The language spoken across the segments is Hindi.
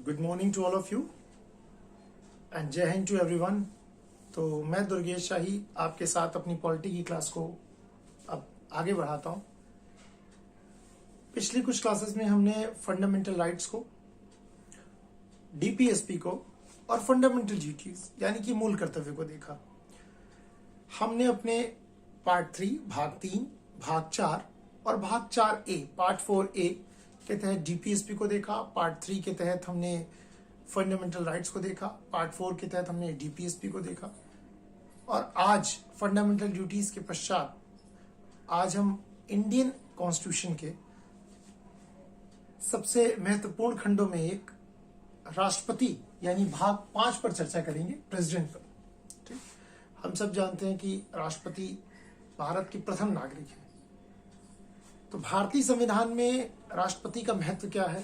Good morning to all of you and जय हिंद टू एवरीवन। तो मैं दुर्गेश शाही आपके साथ अपनी पॉलिटी की क्लास को अब आगे बढ़ाता हूं। पिछली कुछ क्लासेस में हमने फंडामेंटल राइट्स को, डीपीएसपी को और फंडामेंटल ड्यूटीज यानी कि मूल कर्तव्य को देखा। हमने अपने पार्ट 3 भाग 3 भाग 4 और भाग 4A पार्ट 4A के तहत डीपीएसपी को देखा। पार्ट 3 के तहत हमने फंडामेंटल राइट्स को देखा। पार्ट 4 के तहत हमने डीपीएसपी को देखा। और आज फंडामेंटल ड्यूटीज के पश्चात आज हम इंडियन कॉन्स्टिट्यूशन के सबसे महत्वपूर्ण खंडों में एक राष्ट्रपति यानी भाग 5 पर चर्चा करेंगे, प्रेसिडेंट पर। ठीक, हम सब जानते हैं कि राष्ट्रपति भारत के प्रथम नागरिक हैं। तो भारतीय संविधान में राष्ट्रपति का महत्व क्या है,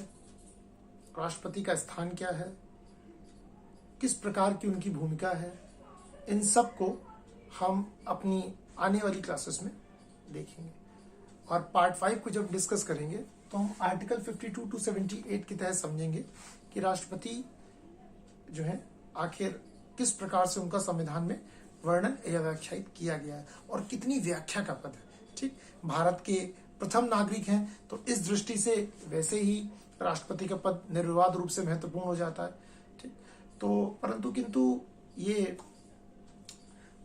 राष्ट्रपति का स्थान क्या है, किस प्रकार की उनकी भूमिका है, इन सब को हम अपनी आने वाली क्लासेस में देखेंगे। और पार्ट 5 को जब डिस्कस करेंगे तो हम आर्टिकल 52 to 78 के तहत समझेंगे कि राष्ट्रपति जो है आखिर किस प्रकार से उनका संविधान में वर्णन या व्याख्यायित किया गया है और कितनी व्याख्या का पद है। ठीक, भारत के प्रथम नागरिक हैं तो इस दृष्टि से वैसे ही राष्ट्रपति का पद निर्विवाद रूप से महत्वपूर्ण हो जाता है। ठीक, तो परंतु किंतु ये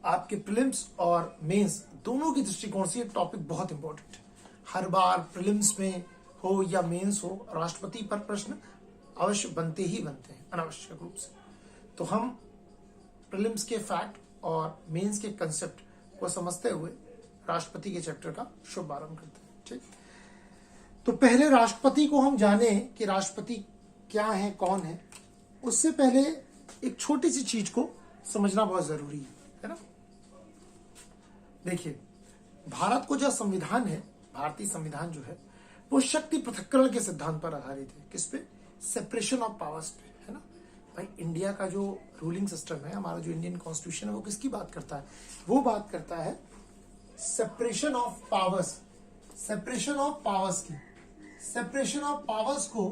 आपके प्रीलिम्स और मेंस दोनों की दृष्टिकोण से ये टॉपिक बहुत इंपॉर्टेंट है। हर बार प्रीलिम्स में हो या मेंस हो, राष्ट्रपति पर प्रश्न अवश्य बनते ही बनते हैं अनावश्यक रूप से। तो हम प्रीलिम्स के फैक्ट और मेंस के कंसेप्ट को समझते हुए राष्ट्रपति के चैप्टर का शुभारंभ करते हैं। ठीक, तो पहले राष्ट्रपति को हम जाने कि राष्ट्रपति क्या है, कौन है। उससे पहले एक छोटी सी चीज को समझना बहुत जरूरी है ना। देखिए, भारत को जो संविधान है, भारतीय संविधान जो है वो शक्ति पृथक्करण के सिद्धांत पर आधारित है। किस पे? सेपरेशन ऑफ पावर्स पे, है ना। भाई, इंडिया का जो रूलिंग सिस्टम है, हमारा जो इंडियन कॉन्स्टिट्यूशन है, वो किसकी बात करता है? वो बात करता है separation of powers, separation of powers की। सेपरेशन ऑफ पावर्स को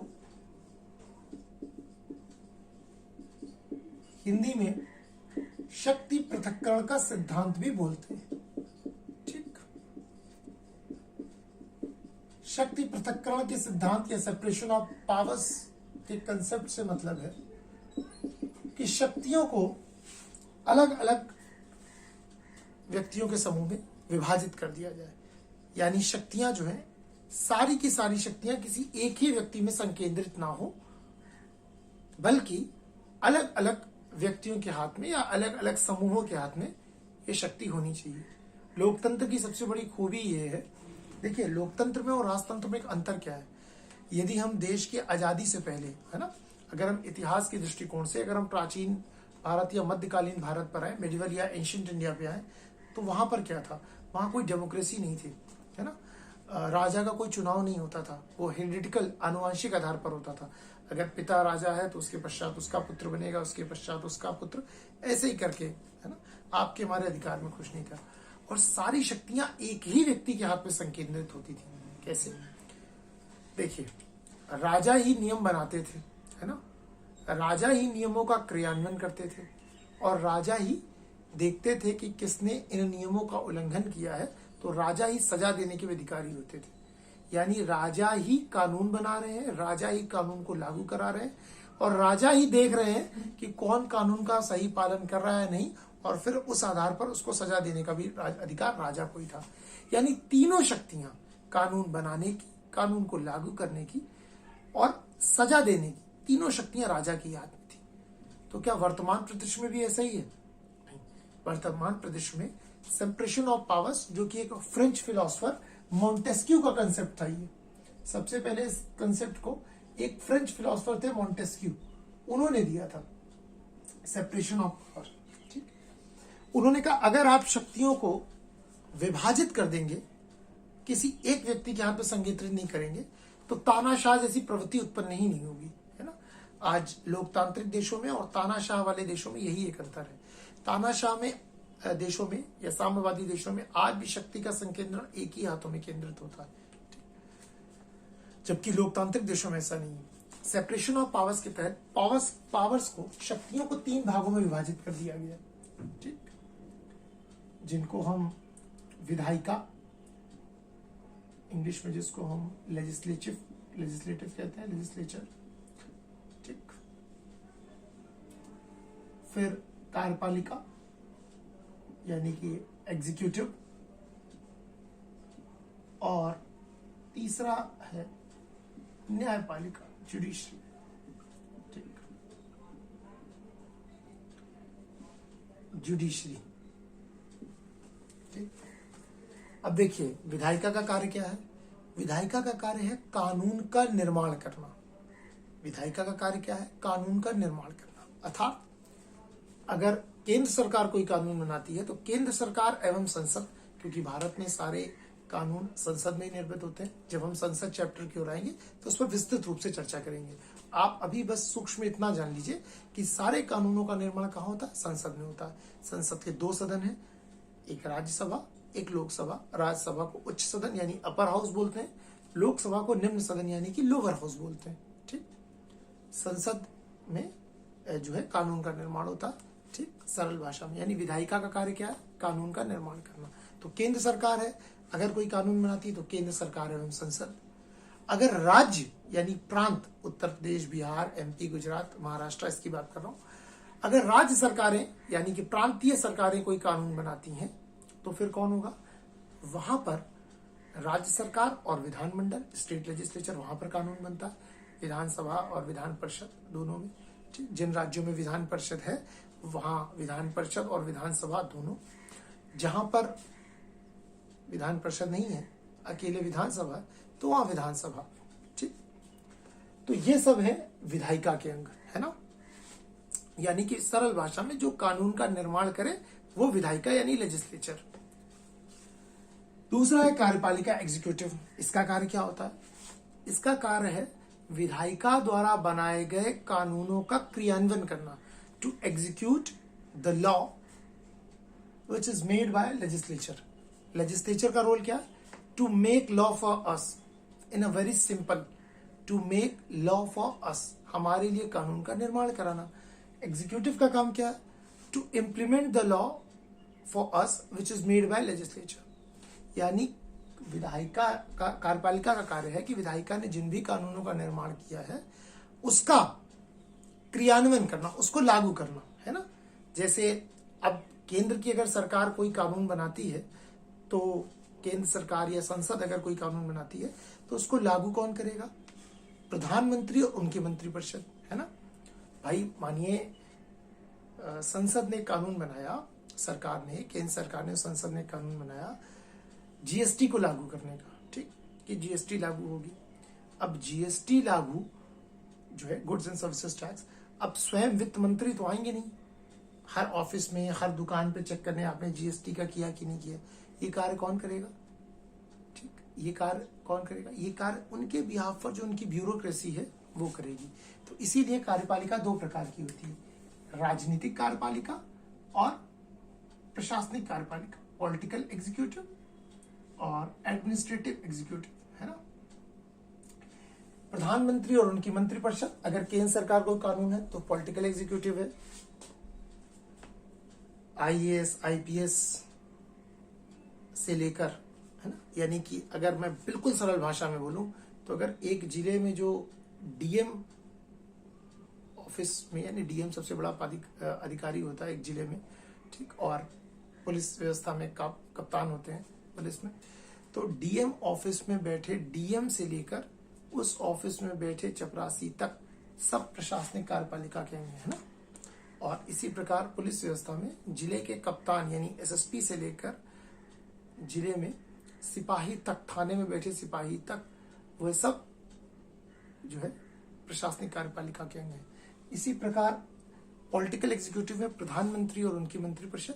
हिंदी में शक्ति पृथक्करण का सिद्धांत भी बोलते हैं। ठीक, शक्ति पृथक्करण के सिद्धांत या सेपरेशन ऑफ पावर्स के कंसेप्ट से मतलब है कि शक्तियों को अलग अलग व्यक्तियों के समूह में विभाजित कर दिया जाए। यानी शक्तियां जो है, सारी की सारी शक्तियां किसी एक ही व्यक्ति में संकेंद्रित ना हो, बल्कि अलग अलग व्यक्तियों के हाथ में या अलग अलग समूहों के हाथ में ये शक्ति होनी चाहिए। लोकतंत्र की सबसे बड़ी खूबी ये है। देखिए, लोकतंत्र में और राजतंत्र में एक अंतर क्या है। यदि हम देश की आजादी से पहले, है ना, अगर हम इतिहास के दृष्टिकोण से अगर हम प्राचीन भारत या मध्यकालीन भारत पर आए, मेडिवल या एंशिएंट इंडिया पे आए, तो वहां पर क्या था? वहां कोई डेमोक्रेसी नहीं थी, है ना। राजा का कोई चुनाव नहीं होता था, वो हेरिडिकल आनुवंशिक आधार पर होता था। अगर पिता राजा है तो उसके पश्चात उसका पुत्र बनेगा, उसके पश्चात उसका पुत्र, ऐसे ही करके, है ना। आपके हमारे अधिकार में कुछ नहीं था और सारी शक्तियां एक ही व्यक्ति के हाथ में संकेंद्रित होती थी। कैसे? देखिए, राजा ही नियम बनाते थे, है ना। राजा ही नियमों का क्रियान्वयन करते थे और राजा ही देखते थे कि किसने इन नियमों का उल्लंघन किया है, तो राजा ही सजा देने के अधिकारी होते थे। यानी राजा ही कानून बना रहे हैं, राजा ही कानून को लागू करा रहे हैं और राजा ही देख रहे हैं कि कौन कानून का सही पालन कर रहा है नहीं, और फिर उस आधार पर उसको सजा देने का भी अधिकार राजा को ही था। यानी तीनों शक्तियां, कानून बनाने की, कानून को लागू करने की और सजा देने की, तीनों शक्तियां राजा की हाथ में थी। तो क्या वर्तमान परिदृश्य में भी ऐसा ही है? नहीं, वर्तमान परिदृश्य में सेपरेशन ऑफ पावर्स, जो कि एक फ्रेंच फिलोसोफर मॉन्टेस्क्यू का कंसेप्ट था। ये सबसे पहले इस कंसेप्ट को एक फ्रेंच फिलोसोफर थे मॉन्टेस्क्यू, उन्होंने दिया था, सेपरेशन ऑफ पावर। ठीक, उन्होंने कहा अगर आप शक्तियों को विभाजित कर देंगे, किसी एक व्यक्ति के हाथ में संकेंद्रित नहीं करेंगे, तो तानाशाह जैसी प्रवृत्ति उत्पन्न ही नहीं होगी, है ना। आज लोकतांत्रिक देशों में और तानाशाह वाले देशों में यही एक अंतर है। तानाशाह में देशों में या साम्यवादी देशों में आज भी शक्ति का संकेंद्रण एक ही हाथों में केंद्रित होता है, जबकि लोकतांत्रिक देशों में ऐसा नहीं है। सेपरेशन ऑफ पावर्स के तहत पावर्स को, शक्तियों को 3 भागों में विभाजित कर दिया गया, ठीक, जिनको हम विधायिका, इंग्लिश में जिसको हम लेजिस्लेटिव कहते हैं, लेजिस्लेचर, ठीक, फिर कार्यपालिका यानी कि एग्जीक्यूटिव, और तीसरा है न्यायपालिका, जुडिशरी, ठीक, जुडिशरी, ठीक। अब देखिए विधायिका का कार्य क्या है। विधायिका का कार्य है कानून का निर्माण करना। विधायिका का कार्य क्या है? कानून का निर्माण करना। अर्थात अगर केंद्र सरकार कोई कानून बनाती है तो केंद्र सरकार एवं संसद, क्योंकि भारत में सारे कानून संसद में ही निर्मित होते हैं। जब हम संसद चैप्टर की ओर आएंगे तो उस पर विस्तृत रूप से चर्चा करेंगे। आप अभी बस सूक्ष्म इतना जान लीजिए कि सारे कानूनों का निर्माण कहाँ होता है? संसद में होता है। संसद के 2 सदन हैं, एक राज्यसभा, एक लोकसभा। राज्यसभा को उच्च सदन यानी अपर हाउस बोलते हैं, लोकसभा को निम्न सदन यानी कि लोअर हाउस बोलते हैं, ठीक। संसद में जो है कानून का निर्माण होता है, ठीक, सरल भाषा में। यानी विधायिका का कार्य क्या है? कानून का निर्माण करना। तो केंद्र सरकार है, अगर कोई कानून बनाती है तो केंद्र सरकार एवं संसद। अगर राज्य यानी प्रांत, उत्तर प्रदेश, बिहार, एमपी, गुजरात, महाराष्ट्र, इसकी बात कर रहा हूं, अगर राज्य सरकारें यानी कि प्रांतीय सरकारें कोई कानून बनाती हैं तो फिर कौन होगा? वहां पर राज्य सरकार और विधानमंडल, स्टेट लेजिस्लेचर, वहां पर कानून बनता है। विधानसभा और विधान परिषद दोनों में, ठीक। जिन राज्यों में विधान परिषद है वहां विधान परिषद और विधानसभा दोनों। जहां पर विधान परिषद नहीं है, अकेले विधानसभा, तो वहां विधानसभा, ठीक। तो ये सब है विधायिका के अंग, है ना। यानी कि सरल भाषा में जो कानून का निर्माण करे वो विधायिका यानी लेजिस्लेचर। दूसरा है कार्यपालिका, एग्जीक्यूटिव। इसका कार्य क्या होता है? इसका कार्य है विधायिका द्वारा बनाए गए कानूनों का क्रियान्वयन करना, to execute the law which is made by legislature. Legislature का रोल क्या है? To make law for us, in a very simple, to make law for us, हमारे लिए कानून का निर्माण कराना। एग्जीक्यूटिव का काम क्या है? To implement the law for us which is made by legislature. यानी विधायिका का, कार्यपालिका का कार्य है कि विधायिका ने जिन भी कानूनों का निर्माण किया है उसका क्रियान्वयन करना, उसको लागू करना, है ना। जैसे अब केंद्र की अगर सरकार कोई कानून बनाती है तो केंद्र सरकार या संसद अगर कोई कानून बनाती है तो उसको लागू कौन करेगा? प्रधानमंत्री और उनकी मंत्रिपरिषद, है ना। भाई मानिए संसद ने कानून बनाया, सरकार ने, केंद्र सरकार ने, संसद ने कानून बनाया जीएसटी को लागू करने का, ठीक, कि जीएसटी लागू होगी। अब जीएसटी लागू जो है, गुड्स एंड सर्विसेज टैक्स, अब स्वयं वित्त मंत्री तो आएंगे नहीं हर ऑफिस में, हर दुकान पे चेक करने आपने जीएसटी का किया कि नहीं किया। ये कार्य कौन करेगा? ठीक, ये कार्य कौन करेगा? ये कार्य उनके बिहाफ पर जो उनकी ब्यूरोक्रेसी है वो करेगी। तो इसीलिए कार्यपालिका 2 प्रकार की होती है, राजनीतिक कार्यपालिका और प्रशासनिक कार्यपालिका, पॉलिटिकल एग्जीक्यूटिव और एडमिनिस्ट्रेटिव एग्जीक्यूटिव, है ना। प्रधानमंत्री और उनकी मंत्रिपरिषद, अगर केंद्र सरकार को कानून है तो पॉलिटिकल एग्जीक्यूटिव है। आईएएस, आईपीएस से लेकर, है ना, यानी कि अगर मैं बिल्कुल सरल भाषा में बोलूं तो अगर एक जिले में जो डीएम ऑफिस में, यानी डीएम सबसे बड़ा अधिकारी होता है एक जिले में, ठीक, और पुलिस व्यवस्था में कप्तान होते हैं पुलिस में, तो डीएम ऑफिस में बैठे डीएम से लेकर उस ऑफिस में बैठे चपरासी तक सब प्रशासनिक कार्यपालिका के अंग है ना। और इसी प्रकार पुलिस व्यवस्था में जिले के कप्तान यानी एसएसपी से लेकर जिले में सिपाही तक, थाने में बैठे सिपाही तक, वह सब जो है प्रशासनिक कार्यपालिका के अंग है। इसी प्रकार पॉलिटिकल एग्जीक्यूटिव में प्रधानमंत्री और उनकी मंत्रिपरिषद,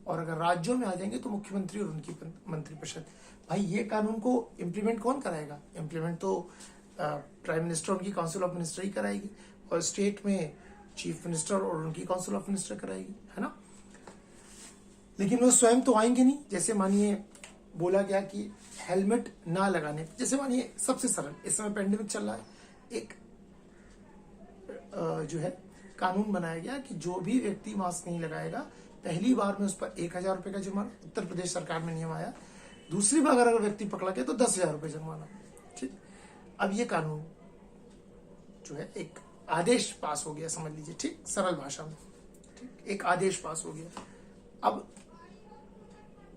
और अगर राज्यों में आ जाएंगे तो मुख्यमंत्री और उनकी मंत्रिपरिषद। भाई ये कानून को इम्प्लीमेंट कौन कराएगा? इम्प्लीमेंट तो प्राइम मिनिस्टर, उनकी काउंसिल ऑफ मिनिस्टर ही कराएगी, और स्टेट में चीफ मिनिस्टर और उनकी काउंसिल ऑफ मिनिस्टर कराएगी, है ना। लेकिन वो स्वयं तो आएंगे नहीं। जैसे मानिए बोला गया कि हेलमेट ना लगाने, जैसे मानिए सबसे सरल, इस समय पेंडेमिक चल रहा है, एक जो है कानून बनाया गया कि जो भी व्यक्ति मास्क नहीं लगाएगा पहली बार में उस पर 1,000 रुपए का जुर्माना, उत्तर प्रदेश सरकार में नियम आया। दूसरी बार अगर व्यक्ति पकड़ा गया तो 10,000 रुपए जुर्माना। ठीक, अब ये कानून जो है एक आदेश पास हो गया, समझ लीजिए। ठीक, सरल भाषा में ठीक एक आदेश पास हो गया। अब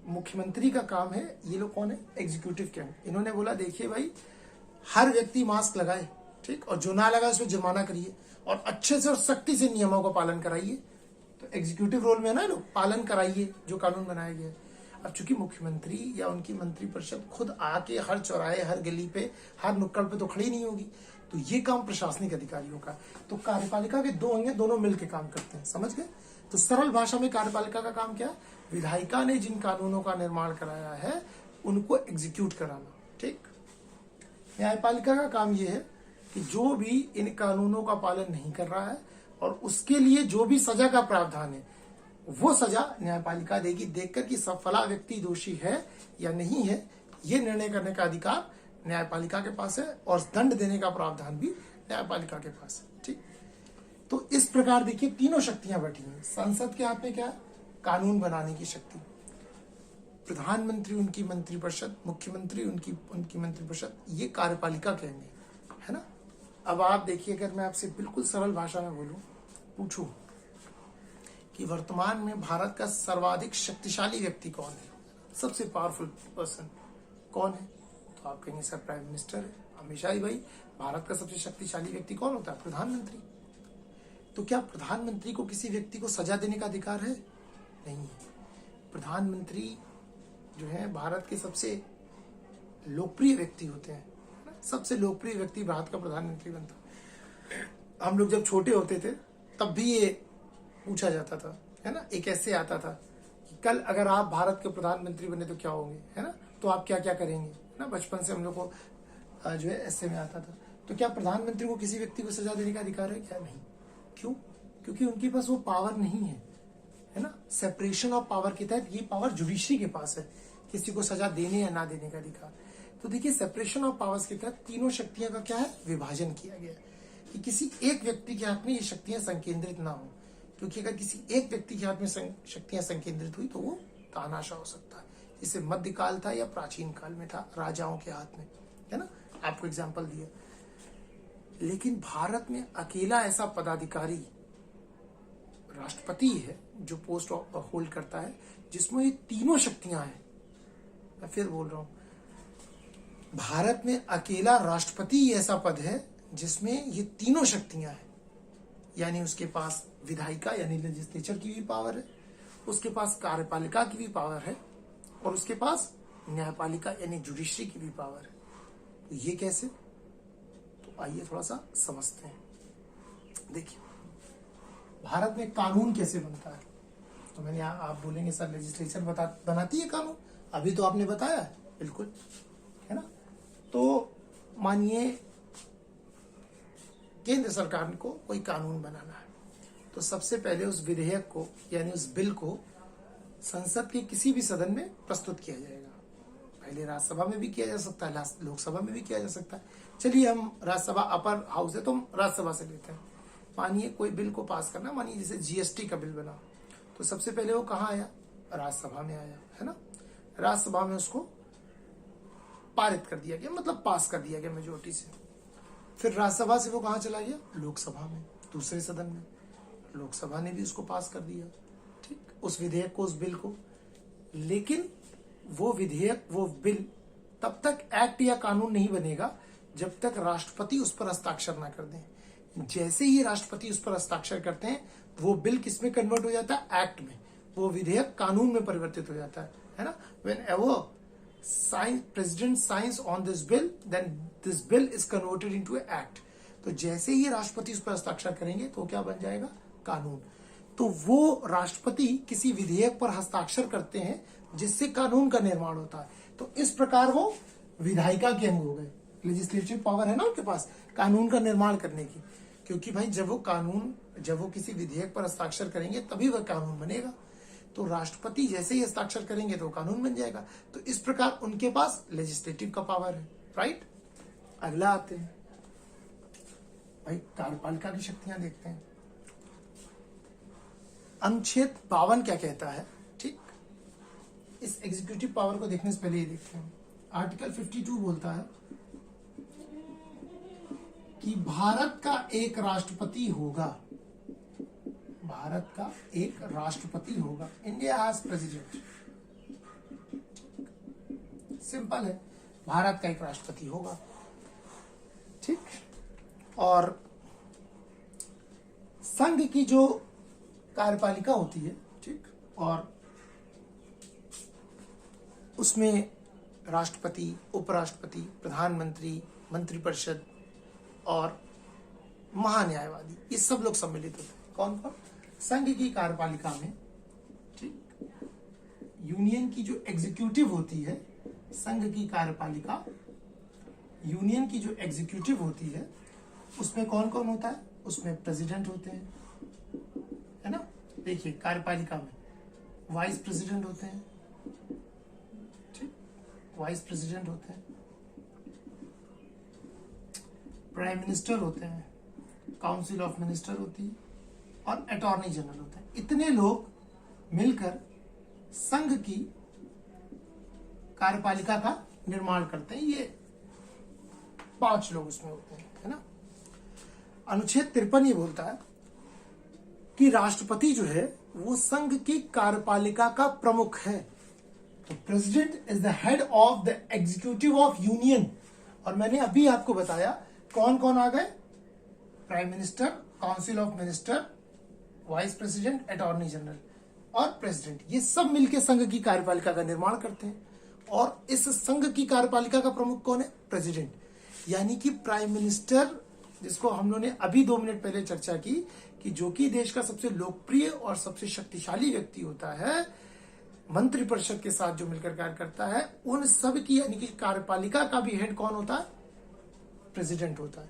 मुख्यमंत्री का काम है, ये लोग कौन है, एग्जीक्यूटिव के हैं। इन्होंने बोला देखिए भाई हर व्यक्ति मास्क लगाए, ठीक, और जो ना लगाए उसमें जुर्माना करिए और अच्छे से और सख्ती से नियमों का पालन कराइए। तो एग्जीक्यूटिव रोल में है ना लोग, पालन कराइए जो कानून बनाया गया है। अब चूंकि मुख्यमंत्री या उनकी मंत्रिपरिषद खुद आके हर चौराहे, हर गली पे, हर नुक्कड़ पे तो खड़ी नहीं होगी, तो ये काम प्रशासनिक अधिकारियों का। तो कार्यपालिका के दो अंग दोनों मिलकर काम करते हैं, समझ गए। तो सरल भाषा में कार्यपालिका का काम क्या है, विधायिका ने जिन कानूनों का निर्माण कराया है उनको एग्जीक्यूट कराना। ठीक, न्यायपालिका का काम यह है कि जो भी इन कानूनों का पालन नहीं कर रहा है और उसके लिए जो भी सजा का प्रावधान है वो सजा न्यायपालिका देगी, देखकर कि सब फला व्यक्ति दोषी है या नहीं है, ये निर्णय करने का अधिकार न्यायपालिका के पास है और दंड देने का प्रावधान भी न्यायपालिका के पास है। ठीक, तो इस प्रकार देखिए तीनों शक्तियां बैठी हैं। संसद के हाथ में क्या है, कानून बनाने की शक्ति, प्रधानमंत्री उनकी मंत्रिपरिषद, मुख्यमंत्री उनकी मंत्रिपरिषद, ये कार्यपालिका कहेंगे, है ना। अब आप देखिए, अगर मैं आपसे बिल्कुल सरल भाषा में बोलूं, पूछूं कि वर्तमान में भारत का सर्वाधिक शक्तिशाली व्यक्ति कौन है, सबसे पावरफुल पर्सन कौन है, तो आप कहेंगे सर प्राइम मिनिस्टर है। हमेशा ही भाई भारत का सबसे शक्तिशाली व्यक्ति कौन होता है, प्रधानमंत्री। तो क्या प्रधानमंत्री को किसी व्यक्ति को सजा देने का अधिकार है, नहीं है। प्रधानमंत्री जो है भारत के सबसे लोकप्रिय व्यक्ति होते हैं, सबसे लोकप्रिय व्यक्ति भारत का प्रधानमंत्री बनता। हम लोग जब छोटे होते थे तब भी ये पूछा जाता था, है ना, एक ऐसे आता था कि कल अगर आप भारत के प्रधानमंत्री बने तो क्या होंगे, है ना, तो आप क्या क्या करेंगे, है ना। बचपन से हम लोग को जो है ऐसे में आता था। तो क्या प्रधानमंत्री को किसी व्यक्ति को सजा देने का अधिकार है, क्या नहीं। क्यों, क्योंकि उनके पास वो पावर नहीं है ना। सेपरेशन ऑफ पावर के तहत ये पावर जुडिशरी के पास है, किसी को सजा देने या ना देने का अधिकार। तो देखिए सेपरेशन ऑफ पावर्स के तहत तीनों शक्तियां का क्या है, विभाजन किया गया कि किसी एक व्यक्ति के हाथ में ये शक्तियां संकेंद्रित ना हो, क्योंकि अगर किसी एक व्यक्ति के हाथ में शक्तियां संकेंद्रित हुई तो वो तानाशाह हो सकता है। जिसे मध्यकाल था या प्राचीन काल में था, राजाओं के हाथ में, है ना, आपको एग्जाम्पल दिया। लेकिन भारत में अकेला ऐसा पदाधिकारी राष्ट्रपति है जो पोस्ट होल्ड करता है जिसमें ये तीनों शक्तियां हैं। मैं फिर बोल रहा हूं, भारत में अकेला राष्ट्रपति ऐसा पद है जिसमें ये तीनों शक्तियां हैं। यानी उसके पास विधायिका यानी लेजिस्लेचर की भी पावर है, उसके पास कार्यपालिका की भी पावर है और उसके पास न्यायपालिका यानी जुडिशरी की भी पावर है। तो ये कैसे, तो आइए थोड़ा सा समझते हैं। देखिए भारत में कानून कैसे बनता है, तो मैंने आप बोलेंगे सर लेजिस्लेचर बनाती है कानून, अभी तो आपने बताया है, बिल्कुल, है ना। तो मानिए केंद्र सरकार को कोई कानून बनाना है, तो सबसे पहले उस विधेयक को यानी उस बिल को संसद के किसी भी सदन में प्रस्तुत किया जाएगा। पहले राज्यसभा में भी किया जा सकता है, लोकसभा में भी किया जा सकता है। चलिए हम राज्यसभा अपर हाउस है तो हम राज्यसभा से लेते हैं। मानिए कोई बिल को पास करना, मानिए जैसे जीएसटी का बिल बना, तो सबसे पहले वो कहाँ आया, राज्यसभा में आया, है ना। राज्यसभा में उसको पारित कर दिया गया, मतलब पास कर दिया गया मेजोरिटी से। फिर राज्यसभा से वो कहाँ चला गया, लोकसभा में, दूसरे सदन में। लोकसभा ने भी उसको पास कर दिया, ठीक, उस विधेयक को, उस बिल को। लेकिन वो विधेयक, वो बिल तब तक एक्ट या कानून नहीं बनेगा जब तक राष्ट्रपति उस पर हस्ताक्षर ना कर दें। जैसे ही राष्ट्रपति उस पर हस्ताक्षर करते हैं वो बिल किस में कन्वर्ट हो जाता है, एक्ट में, वो विधेयक कानून में परिवर्तित हो जाता है ना। Whenever president signs on this bill, then this bill is converted into an act. तो जैसे ही राष्ट्रपति उस पर हस्ताक्षर करेंगे तो क्या बन जाएगा, कानून। तो वो राष्ट्रपति किसी विधेयक पर हस्ताक्षर करते हैं जिससे कानून का निर्माण होता है। तो इस प्रकार वो विधायिका के अंग हो गए, लेजिस्लेटिव पावर है ना उनके पास कानून का निर्माण करने की। क्योंकि भाई जब वो किसी विधेयक पर हस्ताक्षर करेंगे तभी वह कानून बनेगा। तो राष्ट्रपति जैसे ही हस्ताक्षर करेंगे तो कानून बन जाएगा। तो इस प्रकार उनके पास लेजिस्लेटिव का पावर है, राइट। अगला आते हैं, भाई कार्यपालिका की शक्तियां देखते हैं। अनुच्छेद 52 क्या कहता है, ठीक, इस एग्जीक्यूटिव पावर को देखने से पहले ये देखते हैं। आर्टिकल 52 बोलता है कि भारत का एक राष्ट्रपति होगा, भारत का एक राष्ट्रपति होगा। इंडिया हैज प्रेसिडेंट, सिंपल है, भारत का एक राष्ट्रपति होगा, ठीक। और संघ की जो कार्यपालिका होती है, ठीक, और उसमें राष्ट्रपति, उपराष्ट्रपति, प्रधानमंत्री, मंत्रिपरिषद और महान्यायवादी, ये सब लोग सम्मिलित होते हैं। कौन कौन? संघ की कार्यपालिका में, ठीक, यूनियन की जो एग्जीक्यूटिव होती है, संघ की कार्यपालिका, यूनियन की जो एग्जीक्यूटिव होती है, उसमें कौन कौन होता है? उसमें प्रेसिडेंट होते हैं, है ना। देखिए कार्यपालिका में वाइस प्रेसिडेंट होते हैं, ठीक, वाइस प्रेसिडेंट होते हैं, प्राइम मिनिस्टर होते हैं, काउंसिल ऑफ मिनिस्टर होती है और अटॉर्नी जनरल होते हैं। इतने लोग मिलकर संघ की कार्यपालिका का निर्माण करते हैं। ये 5 लोग उसमें होते हैं, है ना। अनुच्छेद 53 ये बोलता है कि राष्ट्रपति जो है वो संघ की कार्यपालिका का प्रमुख है। तो president is the head of the executive of union. और मैंने अभी आपको बताया कौन कौन आ गए? Prime minister, council of minister, vice president, attorney general और प्रेसिडेंट, ये सब मिलकर संघ की कार्यपालिका का निर्माण करते हैं। और इस संघ की कार्यपालिका का प्रमुख कौन है? प्रेसिडेंट, यानी कि प्राइम मिनिस्टर, जिसको हम लोगों ने अभी 2 मिनट पहले चर्चा की कि जो कि देश का सबसे लोकप्रिय और सबसे शक्तिशाली व्यक्ति होता है, मंत्रिपरिषद के साथ जो मिलकर कार्य करता है, उन सब की यानी कि कार्यपालिका का भी हेड कौन होता है? प्रेसिडेंट होता है।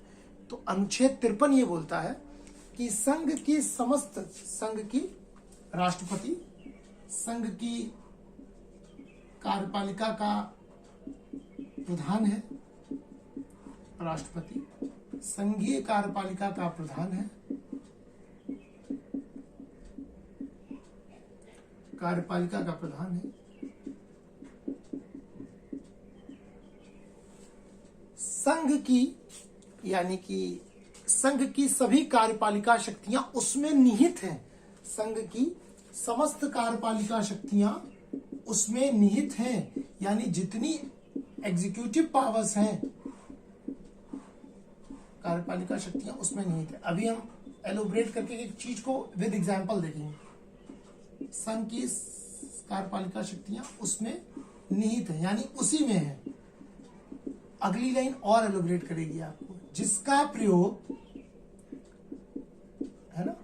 तो अनुच्छेद 53 ये बोलता है कि संघ की समस्त, संघ की राष्ट्रपति, संघ की कार्यपालिका का प्रधान है राष्ट्रपति, संघीय कार्यपालिका का प्रधान है, कार्यपालिका का प्रधान है, संघ की यानी कि संघ की सभी कार्यपालिका शक्तियां उसमें निहित हैं, संघ की समस्त कार्यपालिका शक्तियां उसमें निहित हैं, यानी जितनी एग्जीक्यूटिव पावर्स हैं, कार्यपालिका शक्तियां उसमें निहित है। अभी हम एलोबरेट करके एक चीज को विद एग्जांपल देखेंगे। संघ की कार्यपालिका शक्तियां उसमें निहित है, यानी उसी में है। अगली लाइन और एलोबरेट करेगी आपको, जिसका प्रयोग, है ना,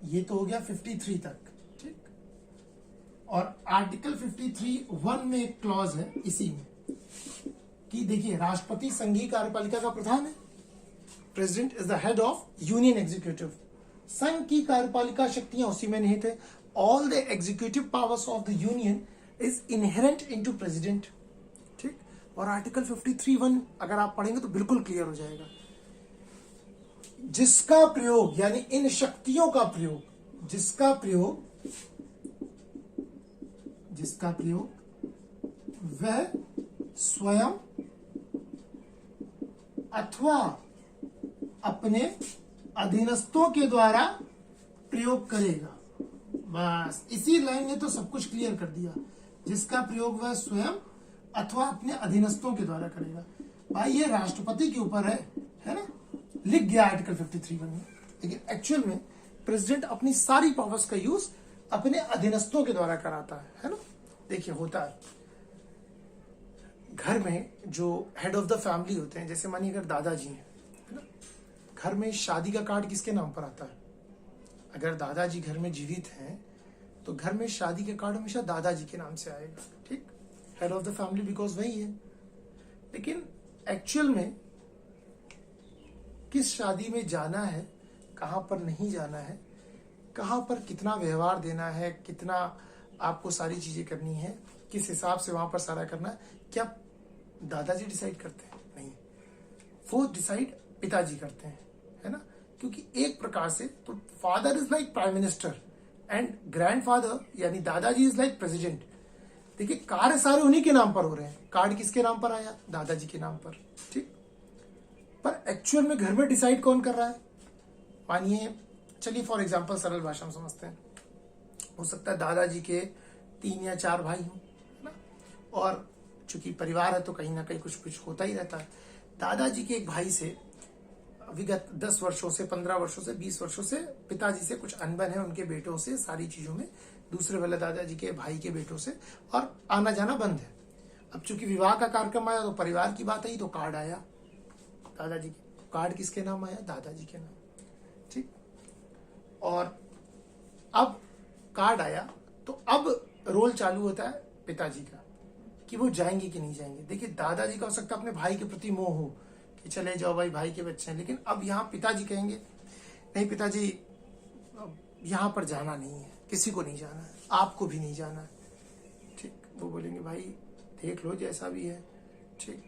ये तो हो गया 53 तक, ठीक। और आर्टिकल 53(1) में एक क्लॉज है इसी में कि देखिए, राष्ट्रपति संघीय कार्यपालिका का प्रधान है, president is the head of union executive, संघ की कार्यपालिका शक्तियां उसी में निहित है। All the executive powers of the union is inherent into president, ठीक। और आर्टिकल 53(1) अगर आप पढ़ेंगे तो बिल्कुल क्लियर हो जाएगा। जिसका प्रयोग, यानी इन शक्तियों का प्रयोग, जिसका प्रयोग वह स्वयं अथवा अपने अधीनस्थों के द्वारा प्रयोग करेगा। बस इसी लाइन ने तो सब कुछ क्लियर कर दिया। जिसका प्रयोग वह स्वयं अथवा अपने अधीनस्थों के द्वारा करेगा। भाई ये राष्ट्रपति के ऊपर है ना, लिख गया आर्टिकल 53(1) में, लेकिन एक्चुअल में प्रेसिडेंट अपनी सारी पावर्स का यूज अपने अधीनस्थों के द्वारा कराता है ना। देखिए होता है घर में जो हेड ऑफ द फैमिली होते हैं, जैसे मानिए अगर दादाजी हैं, है ना, घर में शादी का कार्ड किसके नाम पर आता है? अगर दादाजी घर में जीवित हैं तो घर में शादी का कार्ड हमेशा दादाजी के नाम से आएगा, ठीक, head of the family, because वही है। लेकिन एक्चुअल में किस शादी में जाना है, कहां पर नहीं जाना है, कहां पर कितना व्यवहार देना है, कितना आपको सारी चीजें करनी है, किस हिसाब से वहां पर सारा करना है, क्या दादाजी डिसाइड करते हैं? नहीं, वो डिसाइड पिताजी करते हैं, है ना। क्योंकि एक प्रकार से तो father is like prime minister and grandfather यानी दादाजी इज लाइक प्रेसिडेंट। देखिए कार्य सारे उन्हीं के नाम पर हो रहे हैं। कार्ड किसके नाम पर आया? दादाजी के नाम पर। ठीक, पर एक्चुअल में घर में डिसाइड कौन कर रहा है? मानिए, चलिए फॉर एग्जांपल सरल भाषा में समझते हैं। हो सकता है दादाजी के 3 या 4 भाई हों, है ना, और चूंकि परिवार है तो कहीं ना कहीं कुछ कुछ होता ही रहता है। दादाजी के एक भाई से विगत 10 वर्षों से, 15 वर्षों से, 20 वर्षों से पिताजी से कुछ अनबन है, उनके बेटों से सारी चीजों में, दूसरे वाले दादाजी के भाई के बेटों से, और आना जाना बंद है। अब चूंकि विवाह का कार्यक्रम आया तो परिवार की बात आई तो कार्ड आया दादाजी के। कार्ड किसके नाम आया? दादाजी के नाम। ठीक, और अब कार्ड आया तो अब रोल चालू होता है पिताजी का कि वो जाएंगे कि नहीं जाएंगे। देखिए दादाजी का हो सकता है अपने भाई के प्रति मोह हो कि चले जाओ भाई, भाई के बच्चे हैं, लेकिन अब यहाँ पिताजी कहेंगे नहीं पिताजी, यहाँ पर जाना नहीं है, किसी को नहीं जाना है, आपको भी नहीं जाना है। ठीक, वो बोलेंगे भाई देख लो जैसा भी है। ठीक,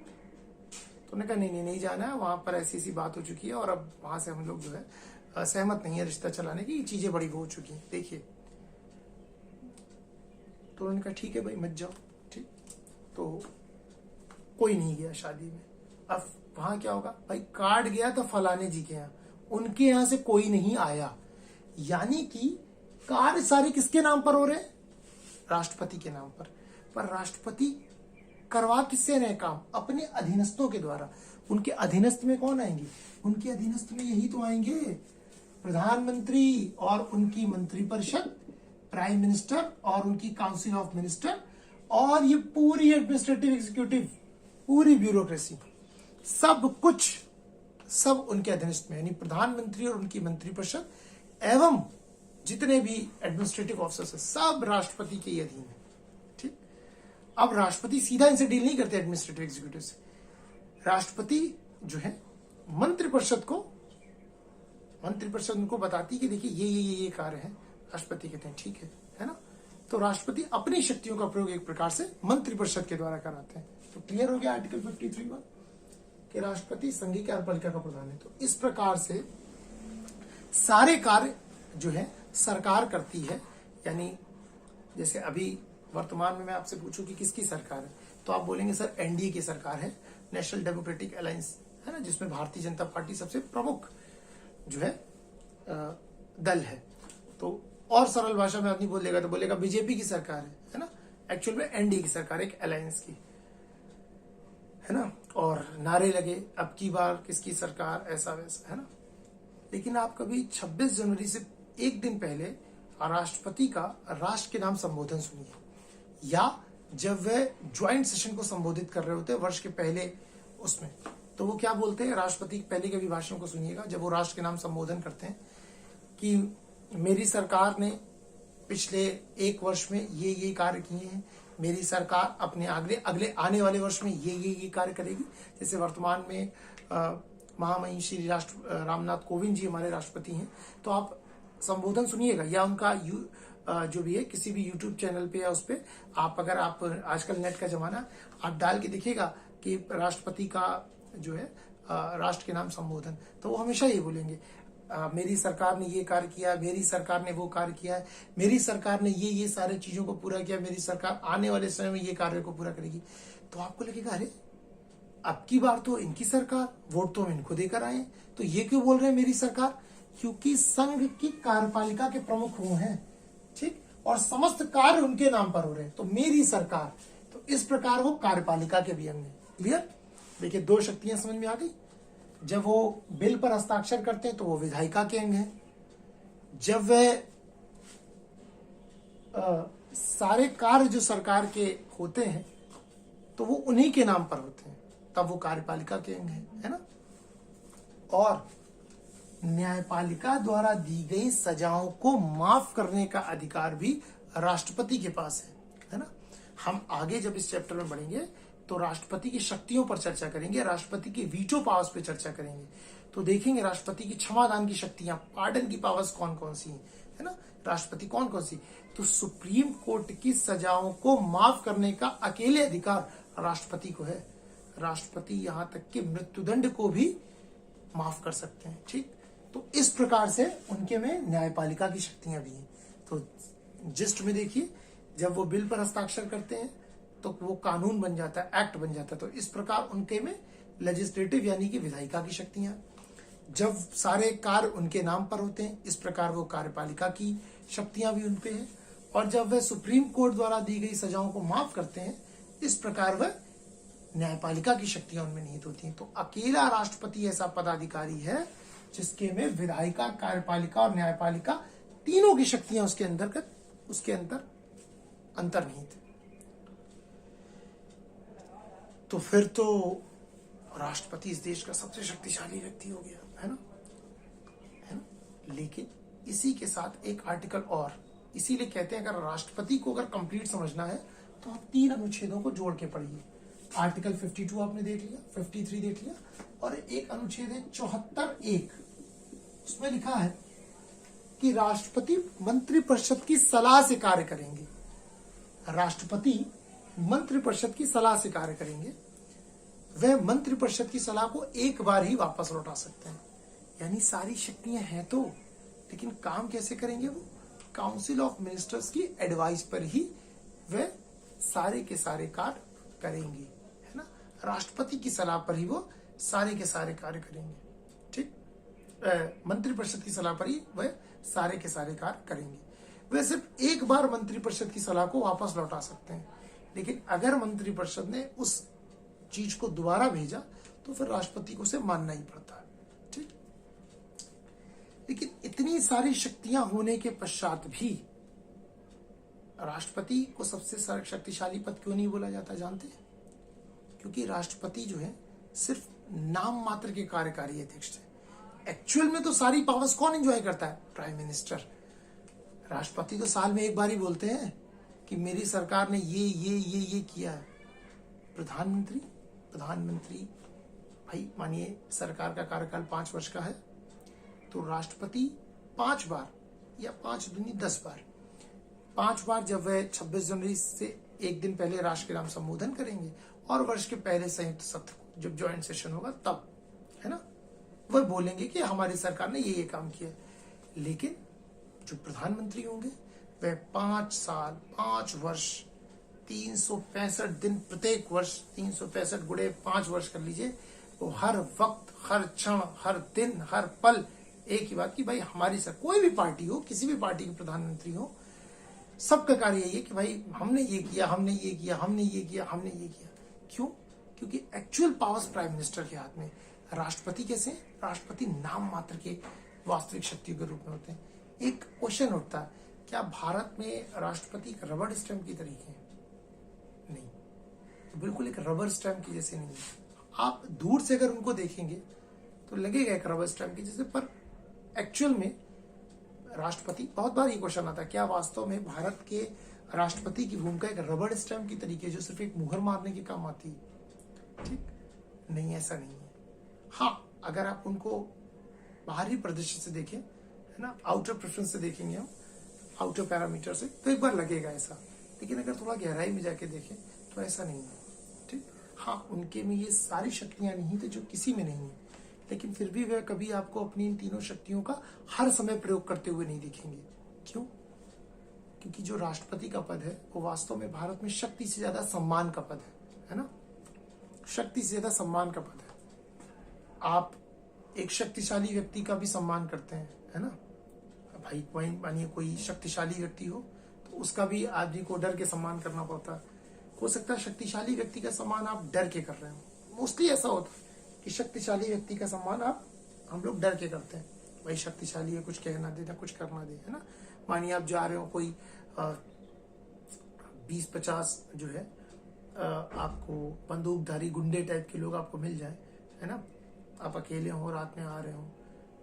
तो उन्होंने कहा नहीं नहीं जाना है, वहां पर ऐसी ऐसी बात हो चुकी है और अब वहां से हम लोग जो है सहमत नहीं है रिश्ता चलाने की, चीजें बड़ी हो चुकी हैं, देखिए। तो उन्होंने कहा ठीक है भाई मत जाओ। ठीक, तो कोई नहीं गया शादी में। अब वहां क्या होगा भाई? कार्ड गया तो फलाने जी के यहाँ, उनके यहां से कोई नहीं आया, यानी कि कार्य सारे किसके नाम पर हो रहे हैं? राष्ट्रपति के नाम पर राष्ट्रपति करवा किससे रहे काम? अपने अधीनस्थों के द्वारा। उनके अधीनस्थ में कौन आएंगे? उनके अधीनस्थ में यही तो आएंगे प्रधानमंत्री और उनकी मंत्रिपरिषद, प्राइम मिनिस्टर और उनकी काउंसिल ऑफ मिनिस्टर, और ये पूरी एडमिनिस्ट्रेटिव एग्जीक्यूटिव, पूरी ब्यूरोक्रेसी, सब कुछ सब उनके अधीनस्थ में, यानी प्रधानमंत्री और उनकी मंत्रिपरिषद एवं जितने भी एडमिनिस्ट्रेटिव ऑफिसर्स हैं सब राष्ट्रपति के ही अधीन है। ठीक, अब राष्ट्रपति सीधा इनसे डील नहीं करते एडमिनिस्ट्रेटिव एग्जीक्यूटिव से। राष्ट्रपति जो है मंत्रिपरिषद उनको बताती कि देखिए ये कार्य है, राष्ट्रपति कहते हैं ठीक है ना। तो राष्ट्रपति अपनी शक्तियों का प्रयोग एक प्रकार से मंत्रिपरिषद के द्वारा कराते हैं। तो क्लियर हो गया आर्टिकल 53 कि राष्ट्रपति संघीय कार्यपालिका का प्रधान है। तो इस प्रकार से सारे कार्य जो है सरकार करती है। यानी जैसे अभी वर्तमान में मैं आपसे पूछूं कि किसकी सरकार है, तो आप बोलेंगे सर एनडीए की सरकार है, नेशनल डेमोक्रेटिक अलायंस, है ना, जिसमें भारतीय जनता पार्टी सबसे प्रमुख जो है दल है। तो और सरल भाषा में आदमी बोलेगा तो बोलेगा बीजेपी की सरकार है ना। एक्चुअल में एनडीए की सरकार, एक अलायंस की, है ना। और नारे लगे अब की बार किसकी सरकार, ऐसा वैसा, है ना। लेकिन आप कभी 26 जनवरी से एक दिन पहले राष्ट्रपति का राष्ट्र के नाम संबोधन सुनिए, या जब वह ज्वाइंट सेशन को संबोधित कर रहे होते हैं वर्ष के पहले उसमें, तो वो क्या बोलते हैं? राष्ट्रपति पहले के अभिभाषण को सुनिएगा जब वो राष्ट्र के नाम संबोधन करते हैं कि मेरी सरकार ने पिछले 1 वर्ष में ये कार्य किए हैं, मेरी सरकार अपने अगले आने वाले वर्ष में ये कार्य करेगी। जैसे वर्तमान में महामहिम श्री राष्ट्र रामनाथ कोविंद जी हमारे राष्ट्रपति हैं, तो आप संबोधन सुनिएगा, या उनका जो भी है किसी भी यूट्यूब चैनल पे या उस पे आप, अगर आप आजकल नेट का जमाना, आप डाल के देखिएगा कि राष्ट्रपति का जो है राष्ट्र के नाम संबोधन, तो वो हमेशा ये बोलेंगे मेरी सरकार ने ये कार्य किया, मेरी सरकार ने वो कार्य किया है, मेरी सरकार ने ये सारे चीजों को पूरा किया, मेरी सरकार आने वाले समय में ये कार्य को पूरा करेगी। तो आपको लगेगा अरे अब की बार तो इनकी सरकार, वोट तो हम इनको देकर आए, तो ये क्यों बोल रहे हैं मेरी सरकार? क्योंकि संघ की कार्यपालिका के प्रमुख वो हैं, ठीक, और समस्त कार्य उनके नाम पर हो रहे हैं, तो मेरी सरकार। तो इस प्रकार वो कार्यपालिका के भी अंग है। क्लियर? देखिए 2 शक्तियां समझ में आ गई। जब वो बिल पर हस्ताक्षर करते हैं तो वो विधायिका के अंग है। जब वह सारे कार्य जो सरकार के होते हैं तो वो उन्हीं के नाम पर होते हैं, तब वो कार्यपालिका के अंग है ना। और न्यायपालिका द्वारा दी गई सजाओं को माफ करने का अधिकार भी राष्ट्रपति के पास है ना। हम आगे जब इस चैप्टर में बढ़ेंगे तो राष्ट्रपति की शक्तियों पर चर्चा करेंगे, राष्ट्रपति के वीटो पावर्स पे चर्चा करेंगे, तो देखेंगे राष्ट्रपति की क्षमादान की शक्तियां, पार्डन की पावर्स कौन कौन सी है ना, राष्ट्रपति कौन कौन सी। तो सुप्रीम कोर्ट की सजाओं को माफ करने का अकेले अधिकार राष्ट्रपति को है। राष्ट्रपति यहां तक कि मृत्युदंड को भी माफ कर सकते हैं। ठीक, तो इस प्रकार से उनके में न्यायपालिका की शक्तियां भी हैं। तो जिस्ट में देखिए, जब वो बिल पर हस्ताक्षर करते हैं तो वो कानून बन जाता है, एक्ट बन जाता है। तो इस प्रकार उनके में लेजिस्लेटिव यानी कि विधायिका की शक्तियां, जब सारे कार्य उनके नाम पर होते हैं, इस प्रकार वो कार्यपालिका की शक्तियां भी उनपे हैं। और जब वह सुप्रीम कोर्ट द्वारा दी गई सजाओं को माफ करते हैं, इस प्रकार वह न्यायपालिका की शक्तियां उनमें निहित होती हैं। तो अकेला राष्ट्रपति ऐसा पदाधिकारी है जिसके में विधायिका, कार्यपालिका और न्यायपालिका तीनों की शक्तियां उसके अंदर अंतर्निहित है। तो फिर तो राष्ट्रपति इस देश का सबसे शक्तिशाली व्यक्ति हो गया, है ना? लेकिन इसी के साथ एक आर्टिकल और, इसीलिए कहते हैं अगर राष्ट्रपति को अगर कंप्लीट समझना है तो आप 3 अनुच्छेदों को जोड़ के पढ़िए। आर्टिकल 52 आपने देख लिया, 53 देख लिया, और एक अनुच्छेद है 74(1). उसमें लिखा है कि राष्ट्रपति मंत्रिपरिषद की सलाह से कार्य करेंगे। राष्ट्रपति मंत्रिपरिषद की सलाह से कार्य करेंगे। वह मंत्रिपरिषद की सलाह को एक बार ही वापस लौटा सकते हैं। यानी सारी शक्तियां हैं तो, लेकिन काम कैसे करेंगे? वो काउंसिल ऑफ मिनिस्टर्स की एडवाइस पर ही वह सारे के सारे कार्य करेंगे, है ना? राष्ट्रपति की सलाह पर ही वो सारे के सारे कार्य करेंगे। ठीक, मंत्रिपरिषद की सलाह पर ही वह सारे के सारे कार्य करेंगे। वह सिर्फ एक बार मंत्रिपरिषद की सलाह को वापस लौटा सकते हैं, लेकिन अगर मंत्रिपरिषद ने उस चीज को दोबारा भेजा तो फिर राष्ट्रपति को उसे मानना ही पड़ता है। ठीक, लेकिन इतनी सारी शक्तियां होने के पश्चात भी राष्ट्रपति को सबसे शक्तिशाली पद क्यों नहीं बोला जाता, जानते हैं? क्योंकि राष्ट्रपति जो है सिर्फ नाम मात्र के कार्यकारी अध्यक्ष है। एक्चुअल में तो सारी पावर्स कौन एंजॉय करता है? Prime minister. राष्ट्रपति तो साल में एक बार ही बोलते हैं कि मेरी सरकार ने ये किया है। प्रधानमंत्री भाई मानिए सरकार का कार्यकाल 5 वर्ष का है, तो राष्ट्रपति 5 बार या 5 दूनी 10 बार, 5 बार जब वह 26 जनवरी से एक दिन पहले राष्ट्र के नाम संबोधन करेंगे और वर्ष के पहले संयुक्त सत्र को जब ज्वाइंट सेशन होगा तब, है ना, वह बोलेंगे कि हमारी सरकार ने ये काम किया। लेकिन जो प्रधानमंत्री होंगे वह 5 साल 5 वर्ष 365 दिन, प्रत्येक वर्ष 365 गुणे 5 वर्ष कर लीजिए, वो हर वक्त, हर क्षण, हर दिन, हर पल एक ही बात कि भाई हमारी सर, कोई भी पार्टी हो, किसी भी पार्टी के प्रधानमंत्री हो, सबका कार्य यही है कि भाई हमने ये किया, हमने ये किया, हमने ये किया, हमने ये किया। क्यों? क्योंकि एक्चुअल पावर्स प्राइम मिनिस्टर के हाथ में। राष्ट्रपति कैसे? राष्ट्रपति नाम मात्र के वास्तविक शक्ति के रूप में होते हैं। एक क्वेश्चन उठता है, क्या भारत में राष्ट्रपति एक रबर स्टैंप की तरीके हैं? नहीं, तो बिल्कुल एक रबर स्टैंप की जैसे नहीं है। आप दूर से अगर उनको देखेंगे तो लगेगा एक रबर स्टैंप की जैसे, पर एक्चुअल में राष्ट्रपति, बहुत बार ये क्वेश्चन आता है, क्या वास्तव में भारत के राष्ट्रपति की भूमिका एक रबर स्टैंप की तरीके जो सिर्फ एक मुहर मारने के काम आती है? ठीक नहीं, ऐसा नहीं है। हाँ, अगर आप उनको बाहरी परिदृश्य से देखें, है ना, आउटर प्रेफरेंस से देखेंगे हम, आउटर पैरामीटर से, तो एक बार लगेगा ऐसा, लेकिन अगर थोड़ा गहराई में जाके देखें तो ऐसा नहीं है। ठीक, हाँ, उनके में ये सारी शक्तियां नहीं थी जो किसी में नहीं है, लेकिन फिर भी वह कभी आपको अपनी इन तीनों शक्तियों का हर समय प्रयोग करते हुए नहीं दिखेंगे। क्यों? क्योंकि जो राष्ट्रपति का पद है वो वास्तव में भारत में शक्ति से ज्यादा सम्मान का पद है ना? शक्ति से ज्यादा सम्मान का पद है। आप एक शक्तिशाली व्यक्ति का भी सम्मान करते हैं, है ना? भाई मानिए कोई शक्तिशाली व्यक्ति हो तो उसका भी आदमी को डर के सम्मान करना पड़ता है। हो सकता है शक्तिशाली व्यक्ति का सम्मान आप डर के कर रहे हो, मोस्टली ऐसा होता है कि शक्तिशाली व्यक्ति का सम्मान हम लोग डर के करते हैं। भाई शक्तिशाली है, कुछ कहना दे ना, कुछ करना दे, है ना? मानिए आप जा रहे हो, कोई 20-50 जो है आपको बंदूकधारी गुंडे टाइप के लोग आपको मिल जाए, है ना, आप अकेले हो, रात में आ रहे हो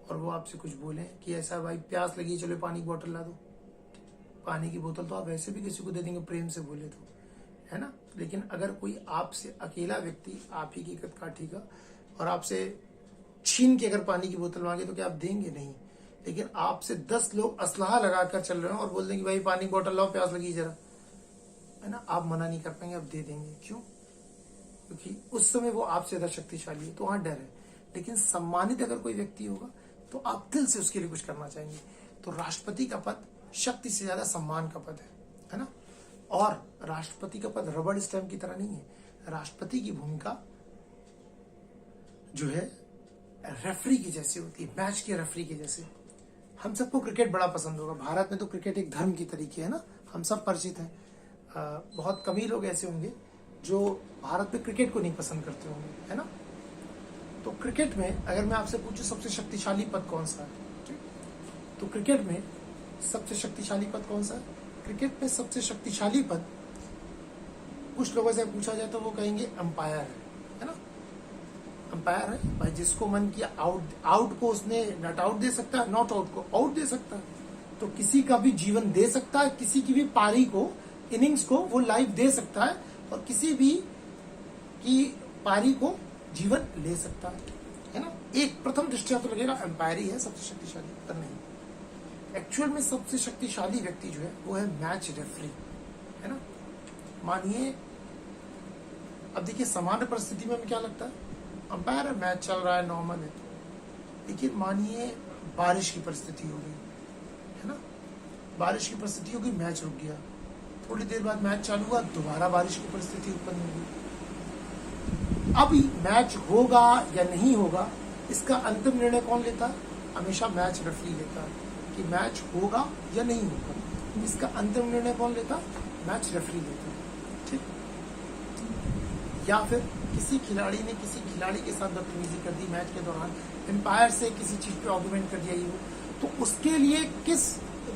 और वो आपसे कुछ बोले कि ऐसा भाई प्यास लगी, चलो पानी की बोतल ला दो। पानी की बोतल तो आप वैसे भी किसी को दे देंगे प्रेम से बोले तो, है ना? लेकिन अगर कोई आपसे अकेला व्यक्ति आप ही की काठी का और आपसे छीन के अगर पानी की बोतल मांगे तो क्या आप देंगे? नहीं। लेकिन आपसे 10 लोग असलहा लगाकर चल रहे हो और बोल देंगे भाई पानी की बोतल लाओ, प्यास लगी जरा, है ना, आप मना नहीं कर पाएंगे, आप दे देंगे। क्यों? क्योंकि उस समय वो आपसे ज्यादा शक्तिशाली है, तो वहां डर है। लेकिन सम्मानित अगर कोई व्यक्ति होगा तो आप दिल से उसके लिए कुछ करना चाहेंगे। तो राष्ट्रपति का पद शक्ति से ज्यादा सम्मान का पद है ना। और राष्ट्रपति का पद रबड़ स्टैम्प की तरह नहीं है। राष्ट्रपति की भूमिका जो है रेफरी की जैसी होती है, मैच के रेफरी के जैसे। हम सबको क्रिकेट बड़ा पसंद होगा, भारत में तो क्रिकेट एक धर्म की तरीके है ना, हम सब परिचित हैं। बहुत कम ही लोग ऐसे होंगे जो भारत में क्रिकेट को नहीं पसंद करते होंगे, है ना। तो क्रिकेट में अगर मैं आपसे पूछूं सबसे शक्तिशाली पद कौन सा है, तो क्रिकेट में सबसे शक्तिशाली पद कौन सा है? क्रिकेट में सबसे शक्तिशाली पद कुछ लोगों से पूछा जाए तो वो कहेंगे अंपायर है ना। अंपायर है भाई, जिसको मन किया आउट को उसने नॉट आउट दे सकता है, नॉट आउट को आउट दे सकता है। तो किसी का भी जीवन दे सकता है, किसी की भी पारी को, इनिंग्स को वो लाइव दे सकता है, और किसी भी की पारी को जीवन ले सकता है ना। एक प्रथम दृष्टिया तो लगेगा अंपायर ही है सबसे शक्तिशाली, पर नहीं। एक्चुअल में सबसे शक्तिशाली व्यक्ति जो है वो है मैच रेफरी, है ना। मानिए अब देखिए सामान्य परिस्थिति में हमें क्या लगता है, अंपायर है, मैच चल रहा है, नॉर्मल है। लेकिन मानिए बारिश की परिस्थिति हो गई, है ना, बारिश की परिस्थिति हो गई, मैच रुक गया, थोड़ी देर बाद मैच चालू हुआ, दोबारा बारिश की परिस्थिति उत्पन्न हो गई। अब मैच होगा या नहीं होगा इसका अंतिम निर्णय कौन लेता है? हमेशा मैच रेफरी लेता है कि मैच होगा या नहीं होगा। इसका अंतिम निर्णय कौन लेता? मैच रेफरी लेता है, ठीक। या फिर किसी खिलाड़ी ने किसी खिलाड़ी के साथ बदतमीजी कर दी मैच के दौरान, एम्पायर से किसी चीज पे आर्गुमेंट कर दिया ये, तो उसके लिए किस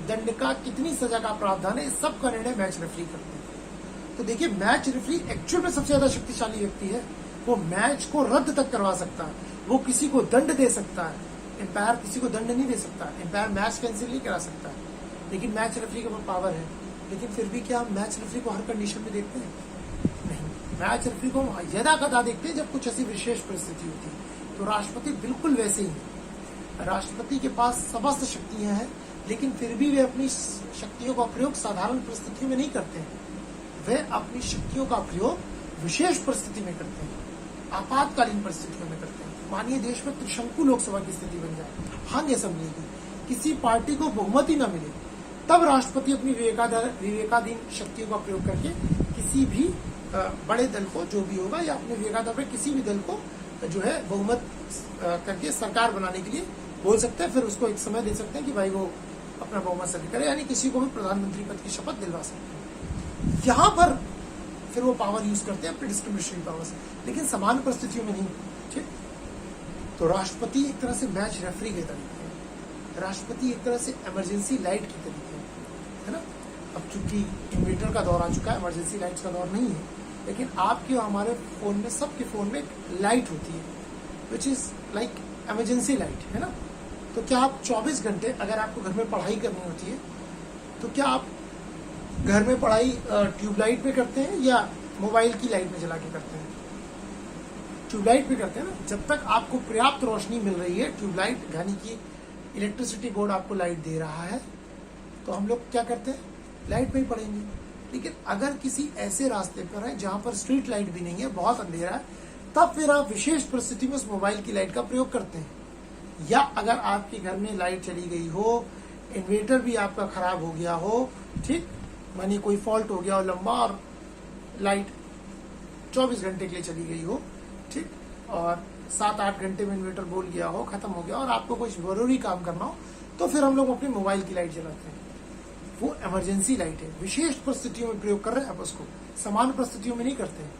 दंड का, कितनी सजा का प्रावधान है, इस सब का निर्णय मैच रेफरी करते हैं। तो देखिए मैच रेफरी एक्चुअल में सबसे ज्यादा शक्तिशाली व्यक्ति है। वो मैच को रद्द तक करवा सकता है, वो किसी को दंड दे सकता है। एम्पायर किसी को दंड नहीं दे सकता, एम्पायर मैच कैंसिल नहीं करा सकता है, लेकिन मैच रेफरी के पास पावर है। लेकिन फिर भी क्या हम मैच रेफरी को हर कंडीशन में देखते हैं? नहीं, मैच रेफरी को यदा कदा देखते हैं जब कुछ ऐसी विशेष परिस्थिति होती है। तो राष्ट्रपति बिल्कुल वैसे ही है। राष्ट्रपति के पास समस्त शक्तियां हैं, लेकिन फिर भी वे अपनी शक्तियों का प्रयोग साधारण परिस्थितियों में नहीं करते हैं। वे अपनी शक्तियों का प्रयोग विशेष परिस्थिति में करते हैं, आपातकालीन परिस्थितियों में करते हैं। मानिए देश में त्रिशंकु लोकसभा की स्थिति बन जाए, हंग असेंबली की, किसी पार्टी को बहुमत ही न मिले, तब राष्ट्रपति अपनी विवेकाधीन शक्तियों का प्रयोग करके किसी भी बड़े दल को, जो भी होगा, या अपने विवेकाधीन पे किसी भी दल को जो है बहुमत करके सरकार बनाने के लिए बोल सकते हैं। फिर उसको एक समय दे सकते हैं कि भाई वो अपना बहुमत सिद्ध करे, यानी किसी को भी प्रधानमंत्री पद की शपथ दिलवा सकते हैं। यहाँ पर फिर वो पावर यूज करते हैं अपने डिस्क्रिमिनेटरी पावर से, लेकिन समान परिस्थितियों में नहीं, ठीक। तो राष्ट्रपति एक तरह से मैच रेफरी के तरीके है, राष्ट्रपति एक तरह से इमरजेंसी लाइट की तरीके है ना। अब चूंकि इन्वर्टर का दौर आ चुका है, इमरजेंसी लाइट्स का दौर नहीं है, लेकिन आपके हमारे फोन में, सबके फोन में एक लाइट होती है which is like emergency light, है ना। तो क्या आप 24 घंटे, अगर आपको घर में पढ़ाई करनी होती है, तो क्या आप घर में पढ़ाई ट्यूबलाइट पे करते हैं या मोबाइल की लाइट में जला के करते हैं? ट्यूबलाइट पे करते हैं ना। जब तक आपको पर्याप्त रोशनी मिल रही है, ट्यूबलाइट यानी कि इलेक्ट्रिसिटी बोर्ड आपको लाइट दे रहा है, तो हम लोग क्या करते हैं? लाइट में ही पढ़ेंगे। लेकिन अगर किसी ऐसे रास्ते पर है जहां पर स्ट्रीट लाइट भी नहीं है, बहुत अंधेरा है, तब फिर आप विशेष परिस्थिति में उस मोबाइल की लाइट का प्रयोग करते हैं। या अगर आपके घर में लाइट चली गई हो, इन्वर्टर भी आपका खराब हो गया हो, ठीक, मानिए कोई फॉल्ट हो गया हो लंबा, और लाइट 24 घंटे के लिए चली गई हो, ठीक, और 7-8 घंटे में इन्वर्टर बोल गया हो, खत्म हो गया, और आपको कुछ जरूरी काम करना हो, तो फिर हम लोग अपनी मोबाइल की लाइट जलाते हैं। वो इमरजेंसी लाइट है, विशेष परिस्थितियों में प्रयोग कर रहे हैं आप उसको, समान परिस्थितियों में नहीं करते हैं।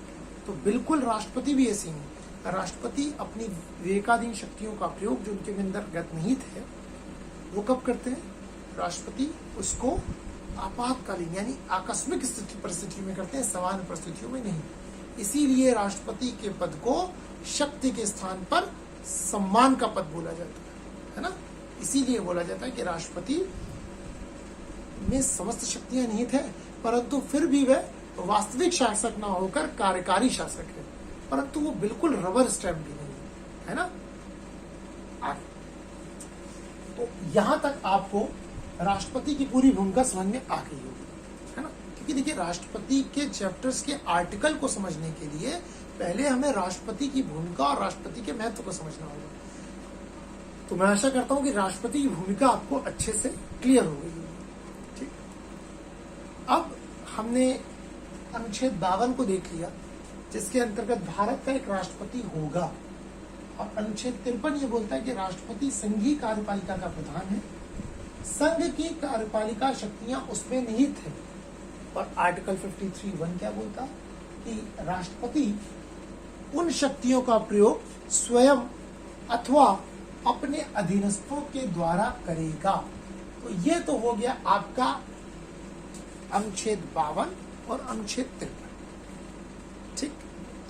तो बिल्कुल राष्ट्रपति भी ऐसे ही है। राष्ट्रपति अपनी विवेकाधीन शक्तियों का प्रयोग जो उनके अंतर्गत निहित है, वो कब करते हैं? राष्ट्रपति उसको आपातकालीन यानी आकस्मिक परिस्थितियों में करते हैं, सामान्य परिस्थितियों में नहीं। इसीलिए राष्ट्रपति के पद को शक्ति के स्थान पर सम्मान का पद बोला जाता है ना। इसीलिए बोला जाता है कि राष्ट्रपति में समस्त शक्तियां निहित है, परंतु फिर भी वह वास्तविक शासक ना होकर कार्यकारी शासक है, परंतु वो बिल्कुल रबर स्टैम्प भी नहीं है ना। तो यहां तक आपको राष्ट्रपति की पूरी भूमिका समझ में आ गई होगी, है ना। क्योंकि देखिए राष्ट्रपति के चैप्टर्स के आर्टिकल को समझने के लिए पहले हमें राष्ट्रपति की भूमिका और राष्ट्रपति के महत्व को समझना होगा। तो मैं आशा करता हूं कि राष्ट्रपति की भूमिका आपको अच्छे से क्लियर हो गई होगी। ठीक, अब हमने अनुच्छेद 52 को देख लिया, जिसके अंतर्गत भारत का एक राष्ट्रपति होगा, और अनुच्छेद 53 ये बोलता है कि राष्ट्रपति संघीय कार्यपालिका का प्रधान है, संघ की कार्यपालिका शक्तियां उसमें निहित है। और आर्टिकल 53(1) क्या बोलता कि राष्ट्रपति उन शक्तियों का प्रयोग स्वयं अथवा अपने अधीनस्थों के द्वारा करेगा। तो ये तो हो गया आपका अनुच्छेद 52 और अनुच्छेद 53। ठीक,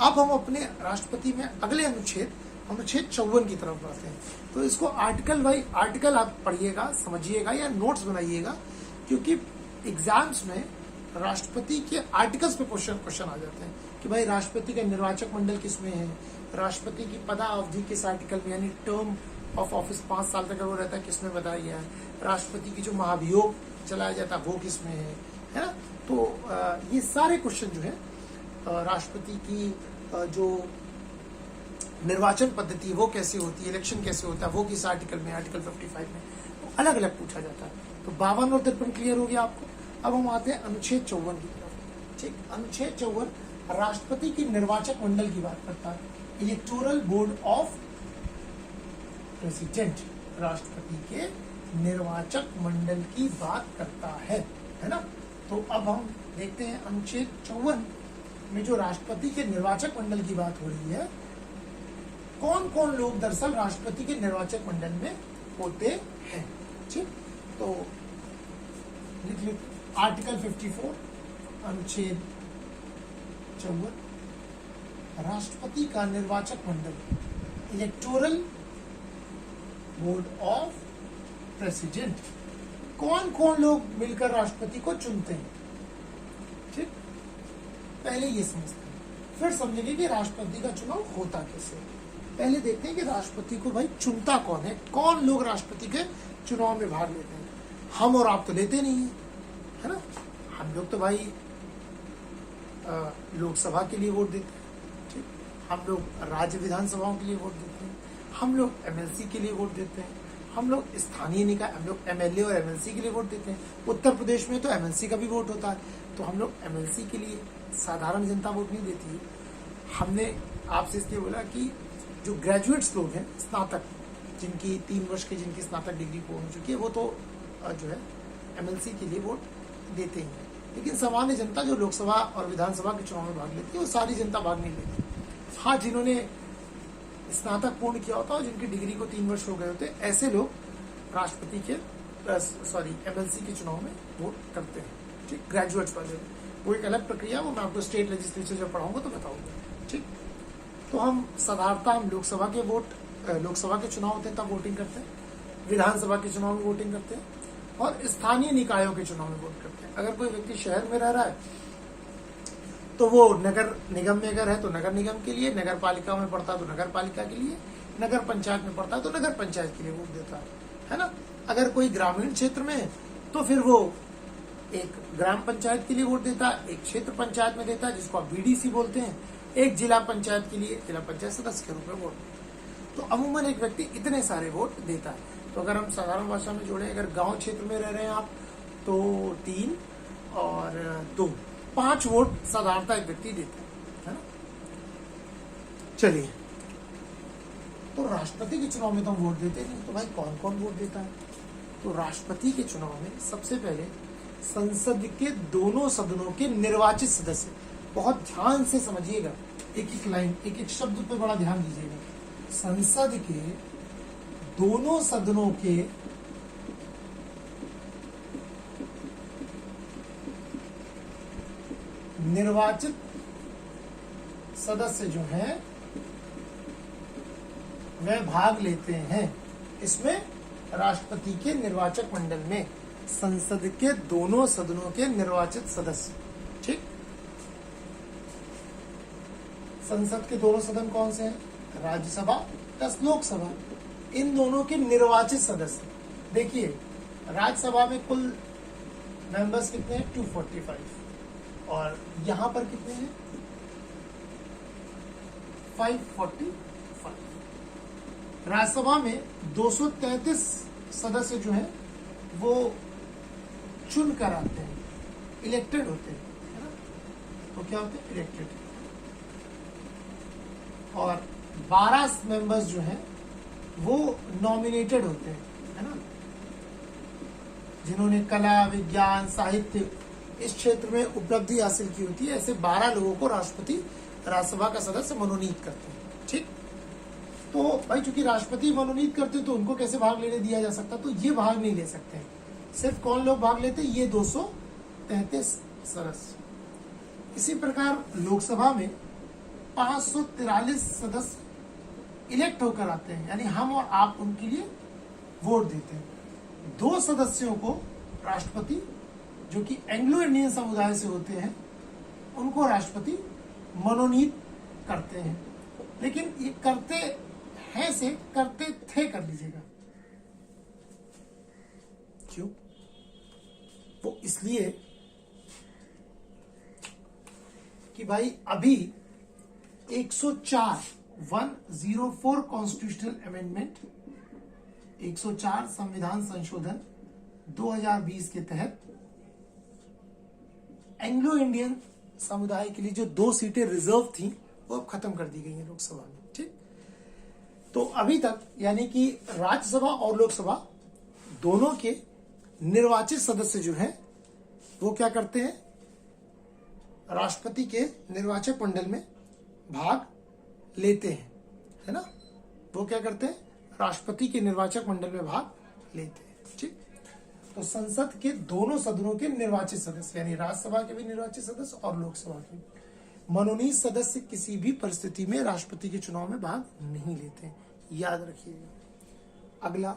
अब हम अपने राष्ट्रपति में अगले अनुच्छेद 54 की तरफ बढ़ते हैं। तो इसको आर्टिकल बाई आर्टिकल आप पढ़िएगा, समझिएगा या नोट्स बनाइएगा, क्योंकि एग्जाम्स में राष्ट्रपति के आर्टिकल्स पे क्वेश्चन आ जाते हैं कि भाई राष्ट्रपति का निर्वाचक मंडल किसमें है, राष्ट्रपति की पदा अवधि किस आर्टिकल में, यानी टर्म ऑफ ऑफिस 5 साल तक वो रहता है, किसमें बताया गया है, राष्ट्रपति की जो महाभियोग चलाया जाता है वो किसमें है ना। तो ये सारे क्वेश्चन जो है राष्ट्रपति की जो निर्वाचन पद्धति वो कैसे होती है, इलेक्शन कैसे होता है, वो किस आर्टिकल में, आर्टिकल 55 में, तो अलग अलग पूछा जाता है। तो 52 और 53 क्लियर हो गया आपको। अब हम आते हैं अनुच्छेद 54 की तरफ। ठीक, अनुच्छेद 54 राष्ट्रपति की निर्वाचक मंडल की बात करता है, इलेक्टोरल बोर्ड ऑफ प्रेसिडेंट, राष्ट्रपति के निर्वाचक मंडल की बात करता है ना। तो अब हम देखते हैं अनुच्छेद 54 में जो राष्ट्रपति के निर्वाचक मंडल की बात हो रही है, कौन कौन लोग दरअसल राष्ट्रपति के निर्वाचक मंडल में होते हैं। ठीक, तो लिख लीजिए आर्टिकल 54 अनुच्छेद 54, राष्ट्रपति का निर्वाचक मंडल, इलेक्टोरल बोर्ड ऑफ प्रेसिडेंट, कौन कौन लोग मिलकर राष्ट्रपति को चुनते हैं। ठीक, पहले ये समझते हैं, फिर समझेंगे कि राष्ट्रपति का चुनाव होता कैसे। पहले देखते हैं कि राष्ट्रपति को भाई चुनता कौन है, कौन लोग राष्ट्रपति के चुनाव में भाग लेते हैं। हम और आप तो लेते नहीं है ना। हम लोग तो भाई लोकसभा के लिए वोट देते हैं। ठीक, हम लोग राज्य विधानसभाओं के लिए वोट देते हैं, हम लोग एमएलसी के लिए वोट देते हैं, हम लोग स्थानीय निकाय, हम लोग एमएलए और एमएलसी के लिए वोट देते हैं। उत्तर प्रदेश में तो एमएलसी का भी वोट होता है, तो हम लोग एमएलसी के लिए, साधारण जनता वोट नहीं देती है। हमने आपसे इसलिए बोला कि जो ग्रेजुएट्स लोग हैं, स्नातक, जिनकी 3 वर्ष की जिनकी स्नातक डिग्री पूर्ण हो चुकी है, वो तो जो है एमएलसी के लिए वोट देते ही हैं। लेकिन सामान्य जनता जो लोकसभा और विधानसभा के चुनाव में भाग लेती है, वो सारी जनता भाग नहीं लेती। हाँ, जिन्होंने स्नातक पूर्ण किया होता है, जिनकी डिग्री को 3 वर्ष हो गए होते, ऐसे लोग राष्ट्रपति के एमएलसी के चुनाव में वोट करते हैं। ठीक, ग्रेजुएट्स वाले, वो एक अलग प्रक्रिया, वो मैं आपको स्टेट लेजिस्लेचर जब पढ़ाऊंगा तो बताऊंगा। ठीक, तो हम साधारणतः हम लोकसभा के चुनाव होते हैं तब वोटिंग करते हैं, विधानसभा के चुनाव में वोटिंग करते हैं, और स्थानीय निकायों के चुनाव में वोट करते हैं। अगर कोई व्यक्ति शहर में रह रहा है तो वो नगर निगम में अगर है तो नगर निगम के लिए, नगर पालिका में पड़ता है तो नगर पालिका के लिए, नगर पंचायत में पड़ता है तो नगर पंचायत के लिए वोट देता है ना। अगर कोई ग्रामीण क्षेत्र में है तो फिर वो एक ग्राम पंचायत के लिए वोट देता है, एक क्षेत्र पंचायत में देता है जिसको आप बीडीसी बोलते हैं, एक जिला पंचायत के लिए जिला पंचायत सदस्य के रूप में वोट। तो अमूमन एक व्यक्ति इतने सारे वोट देता है। तो अगर हम साधारण भाषा में जोड़े, अगर गांव क्षेत्र में रह रहे हैं आप तो 3 और 2, 5 वोट साधारणतः एक व्यक्ति देता है ना। चलिए, तो राष्ट्रपति के चुनाव में तो हम वोट देते नहीं, तो भाई कौन कौन वोट देता है। तो राष्ट्रपति के चुनाव में सबसे पहले संसद के दोनों सदनों के निर्वाचित सदस्य, बहुत ध्यान से समझिएगा, एक एक लाइन, एक एक शब्द पे बड़ा ध्यान दीजिएगा। संसद के दोनों सदनों के निर्वाचित सदस्य जो हैं वे भाग लेते हैं इसमें, राष्ट्रपति के निर्वाचक मंडल में संसद के दोनों सदनों के निर्वाचित सदस्य। ठीक, संसद के दोनों सदन कौन से हैं? राज्यसभा प्लस लोकसभा, इन दोनों के निर्वाचित सदस्य। देखिए, राज्यसभा में कुल मेंबर्स कितने हैं? 245, और यहां पर कितने हैं? 545। राज्यसभा में 233 सदस्य जो हैं वो चुन कर आते हैं, इलेक्टेड होते हैं, है ना? तो क्या होते हैं? इलेक्टेड। और 12 मेंबर्स जो हैं वो नॉमिनेटेड होते हैं, है ना, जिन्होंने कला, विज्ञान, साहित्य इस क्षेत्र में उपलब्धि हासिल की होती है। ऐसे 12 लोगों को राष्ट्रपति राज्यसभा का सदस्य मनोनीत करते हैं। ठीक, तो भाई चूंकि राष्ट्रपति मनोनीत करते तो उनको कैसे भाग लेने दिया जा सकता? तो ये भाग नहीं ले सकते हैं। सिर्फ कौन लोग भाग लेते? ये 233 सदस्य। इसी प्रकार लोकसभा में 543 सदस्य इलेक्ट होकर आते हैं, यानी हम और आप उनके लिए वोट देते हैं। 2 सदस्यों को राष्ट्रपति, जो कि एंग्लो इंडियन समुदाय से होते हैं, उनको राष्ट्रपति मनोनीत करते हैं। लेकिन ये करते हैं से करते थे कर लीजिएगा। क्यों? वो इसलिए कि भाई अभी 104 कॉन्स्टिट्यूशनल अमेंडमेंट 104 संविधान संशोधन 2020 के तहत एंग्लो इंडियन समुदाय के लिए जो 2 सीटें रिजर्व थी वो अब खत्म कर दी गई हैं लोकसभा में। ठीक, तो अभी तक यानी कि राज्यसभा और लोकसभा दोनों के निर्वाचित सदस्य जो हैं वो क्या करते हैं? राष्ट्रपति के निर्वाचक मंडल में भाग लेते हैं, है ना? वो क्या करते हैं? राष्ट्रपति के निर्वाचक मंडल में भाग लेते हैं। ठीक, तो संसद के दोनों सदनों के निर्वाचित सदस्य, यानी राज्यसभा के भी निर्वाचित सदस्य और लोकसभा के मनोनीत सदस्य किसी भी परिस्थिति में राष्ट्रपति के चुनाव में भाग नहीं लेते हैं, याद रखिएगा। अगला,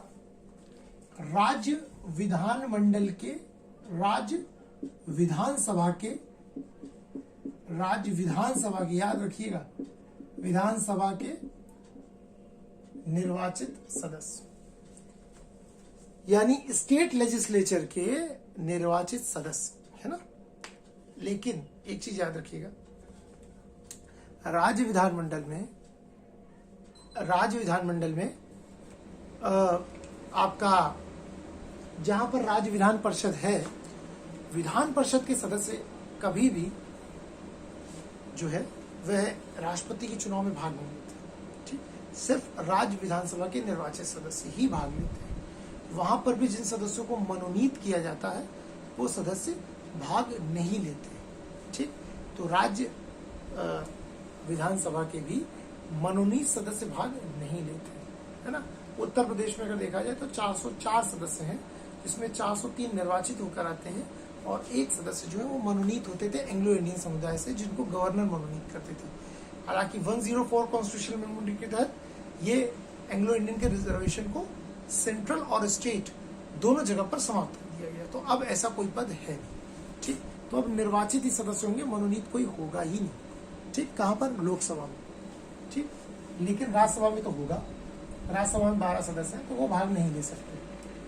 राज्य विधानमंडल के राज्य विधानसभा के याद रखिएगा, विधानसभा के निर्वाचित सदस्य, यानी स्टेट लेजिस्लेचर के निर्वाचित सदस्य, है ना? लेकिन एक चीज याद रखिएगा, राज्य विधानमंडल में आपका जहां पर राज्य विधान परिषद है, विधान परिषद के सदस्य कभी भी जो है वह राष्ट्रपति के चुनाव में भाग नहीं लेते। ठीक, सिर्फ राज्य विधानसभा के निर्वाचित सदस्य ही भाग लेते हैं। वहां पर भी जिन सदस्यों को मनोनीत किया जाता है वो सदस्य भाग नहीं लेते। ठीक, तो राज्य विधानसभा के भी मनोनीत सदस्य भाग नहीं लेते, है ना? उत्तर प्रदेश में अगर देखा जाए तो 404 सदस्य हैं, इसमें 403 निर्वाचित होकर आते हैं और 1 सदस्य जो है वो मनोनीत होते थे एंग्लो इंडियन समुदाय से, जिनको गवर्नर मनोनीत करते थे। हालांकि 104 कॉन्स्टिट्यूशनल अमेंडमेंट के तहत ये एंग्लो इंडियन के रिजर्वेशन को सेंट्रल और स्टेट दोनों जगह पर समाप्त कर दिया गया, तो अब ऐसा कोई पद है नहीं। ठीक, तो अब निर्वाचित ही सदस्य होंगे, मनोनीत कोई होगा ही नहीं। ठीक, कहां पर? लोकसभा में। ठीक, लेकिन राज्यसभा में तो होगा। राज्यसभा में 12 सदस्य हैं तो वो भाग नहीं ले सकते।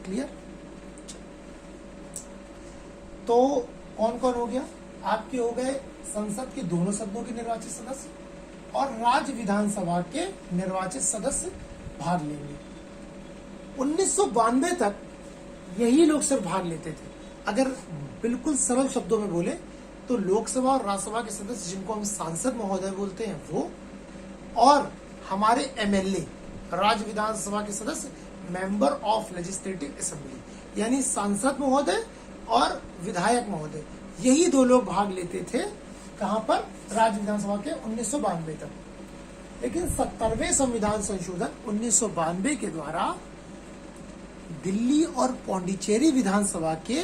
क्लियर? तो कौन कौन हो गया? आपके हो गए संसद के दोनों सदनों के निर्वाचित सदस्य और राज्य विधानसभा के निर्वाचित सदस्य भाग लेंगे। 1992 तक यही लोग सिर्फ भाग लेते थे। अगर बिल्कुल सरल शब्दों में बोले तो लोकसभा और राज्यसभा के सदस्य, जिनको हम सांसद महोदय बोलते हैं, वो, और हमारे एमएलए राज्य विधानसभा के सदस्य, मेंबर ऑफ लेजिस्लेटिव असेंबली, यानी सांसद महोदय और विधायक महोदय, यही 2 लोग भाग लेते थे। कहां पर? राज्य विधानसभा के 1992 तक। लेकिन 70वें संविधान संशोधन 1992 के द्वारा दिल्ली और पौंडीचेरी विधानसभा के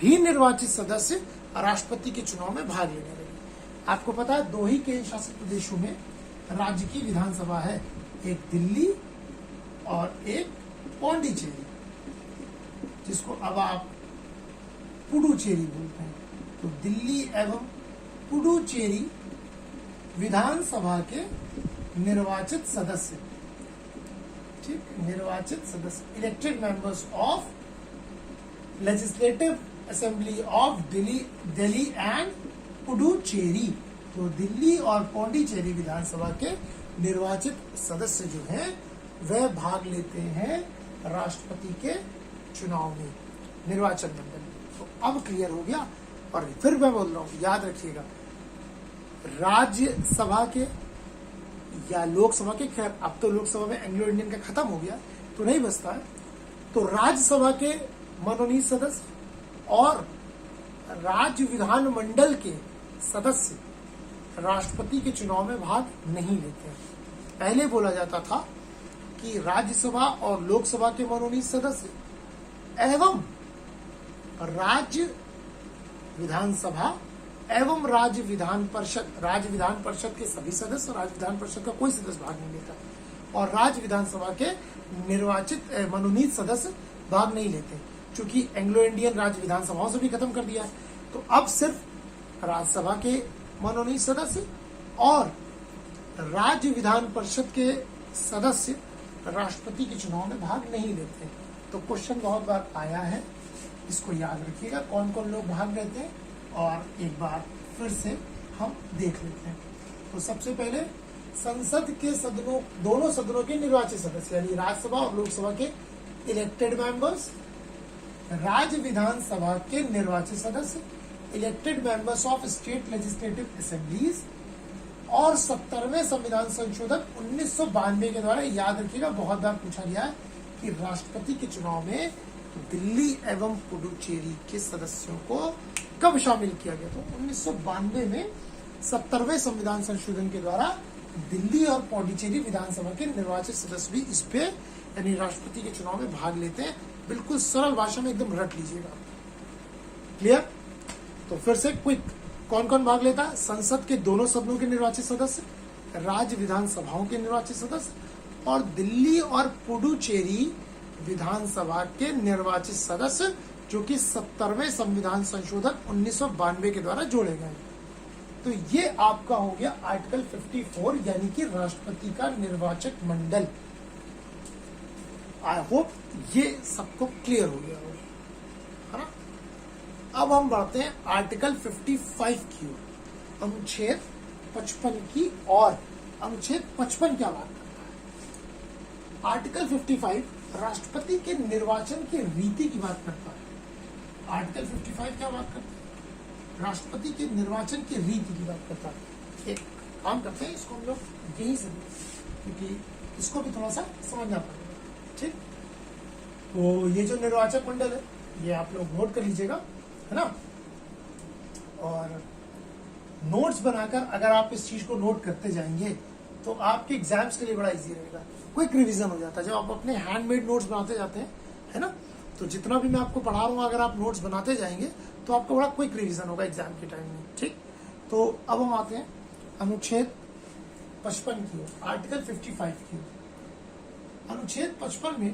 भी निर्वाचित सदस्य राष्ट्रपति के चुनाव में भाग लेने लगे। आपको पता है 2 ही केंद्र शासित प्रदेशों में राज्य की विधानसभा है, एक दिल्ली और एक पौंडीचेरी, जिसको अब आप पुडुचेरी बोलते हैं। तो दिल्ली एवं पुडुचेरी विधानसभा के निर्वाचित सदस्य, ठीक, निर्वाचित सदस्य, elected members of legislative assembly of Delhi and Puducherry. तो दिल्ली और पौंडीचेरी विधानसभा के निर्वाचित सदस्य जो हैं वह भाग लेते हैं राष्ट्रपति के चुनाव में, निर्वाचन मंडल में। तो अब क्लियर हो गया। और फिर मैं बोल रहा हूं, याद रखिएगा, राज्यसभा के या लोकसभा के, खैर अब तो लोकसभा में एंग्लो इंडियन का खत्म हो गया तो नहीं बचता है, तो राज्यसभा के मनोनीत सदस्य और राज्य विधान मंडल के सदस्य राष्ट्रपति के चुनाव में भाग नहीं लेते हैं। पहले बोला जाता था कि राज्यसभा और लोकसभा के मनोनीत सदस्य एवं राज्य विधानसभा एवं राज्य विधान परिषद के सभी सदस्य, राज्य विधान परिषद का कोई सदस्य भाग नहीं लेता, और राज्य विधानसभा के निर्वाचित मनोनीत सदस्य भाग नहीं लेते, क्योंकि एंग्लो इंडियन राज्य विधानसभाओं से भी खत्म कर दिया है। तो अब सिर्फ राज्यसभा के मनोनीत सदस्य और राज्य विधान परिषद के सदस्य राष्ट्रपति के चुनाव में भाग नहीं लेते। तो क्वेश्चन बहुत बार आया है, इसको याद रखिएगा कौन कौन लोग भाग लेते हैं, और एक बार फिर से हम देख लेते हैं। तो सबसे पहले संसद के सदनों, दोनों सदनों के निर्वाचित सदस्य यानी राज्यसभा और लोकसभा के इलेक्टेड मेंबर्स, राज्य विधानसभा के निर्वाचित सदस्य, elected members of state legislative assemblies, और 70वें संविधान संशोधन 1992 के द्वारा, याद रखिएगा बहुत बार पूछा गया है कि राष्ट्रपति के चुनाव में दिल्ली एवं पुडुचेरी के सदस्यों को कब शामिल किया गया। तो 1992 में 70वें संविधान संशोधन के द्वारा दिल्ली और पुडुचेरी विधानसभा के निर्वाचित सदस्य भी इस पे यानी राष्ट्रपति के चुनाव में भाग लेते हैं। बिल्कुल सरल भाषा में एकदम रट लीजिएगा। क्लियर? तो फिर से क्विक, कौन कौन भाग लेता है? संसद के दोनों सदनों के निर्वाचित सदस्य, राज्य विधानसभाओं के निर्वाचित सदस्य और दिल्ली और पुडुचेरी विधानसभा के निर्वाचित सदस्य, जो कि 70वें संविधान संशोधन 1992 के द्वारा जोड़े गए। तो ये आपका हो गया आर्टिकल 54 यानी कि राष्ट्रपति का निर्वाचक मंडल। आई होप ये सबको क्लियर हो गया होगा, है ना। अब हम बढ़ते हैं आर्टिकल 55 की ओर, अनुच्छेद 55 की। और अनुच्छेद 55 क्या बात करता है? आर्टिकल 55 राष्ट्रपति के निर्वाचन की रीति की बात करता है। आर्टिकल 55 क्या बात करता है? राष्ट्रपति के निर्वाचन की रीति की बात करता है। एक काम करते हैं, इसको हम लोग यहीं से, क्योंकि इसको भी थोड़ा सा समझना पड़ेगा। ठीक, तो ये जो निर्वाचक मंडल है ये आप लोग नोट कर लीजिएगा, है ना। और नोट्स बनाकर अगर आप इस चीज को नोट करते जाएंगे तो आपके एग्जाम्स के लिए बड़ा इजी रहेगा, क्विक रिवीजन हो जाता है। जब आप अपने हैंडमेड नोट्स बनाते जाते हैं, है ना, तो जितना भी मैं आपको पढ़ा रहा हूँ अगर आप नोट्स बनाते जाएंगे तो आपको बड़ा क्विक रिवीजन होगा एग्जाम के टाइम में। ठीक, तो अब हम आते हैं अनुच्छेद 55 की ओर, आर्टिकल 55 की ओर। अनुच्छेद 55 में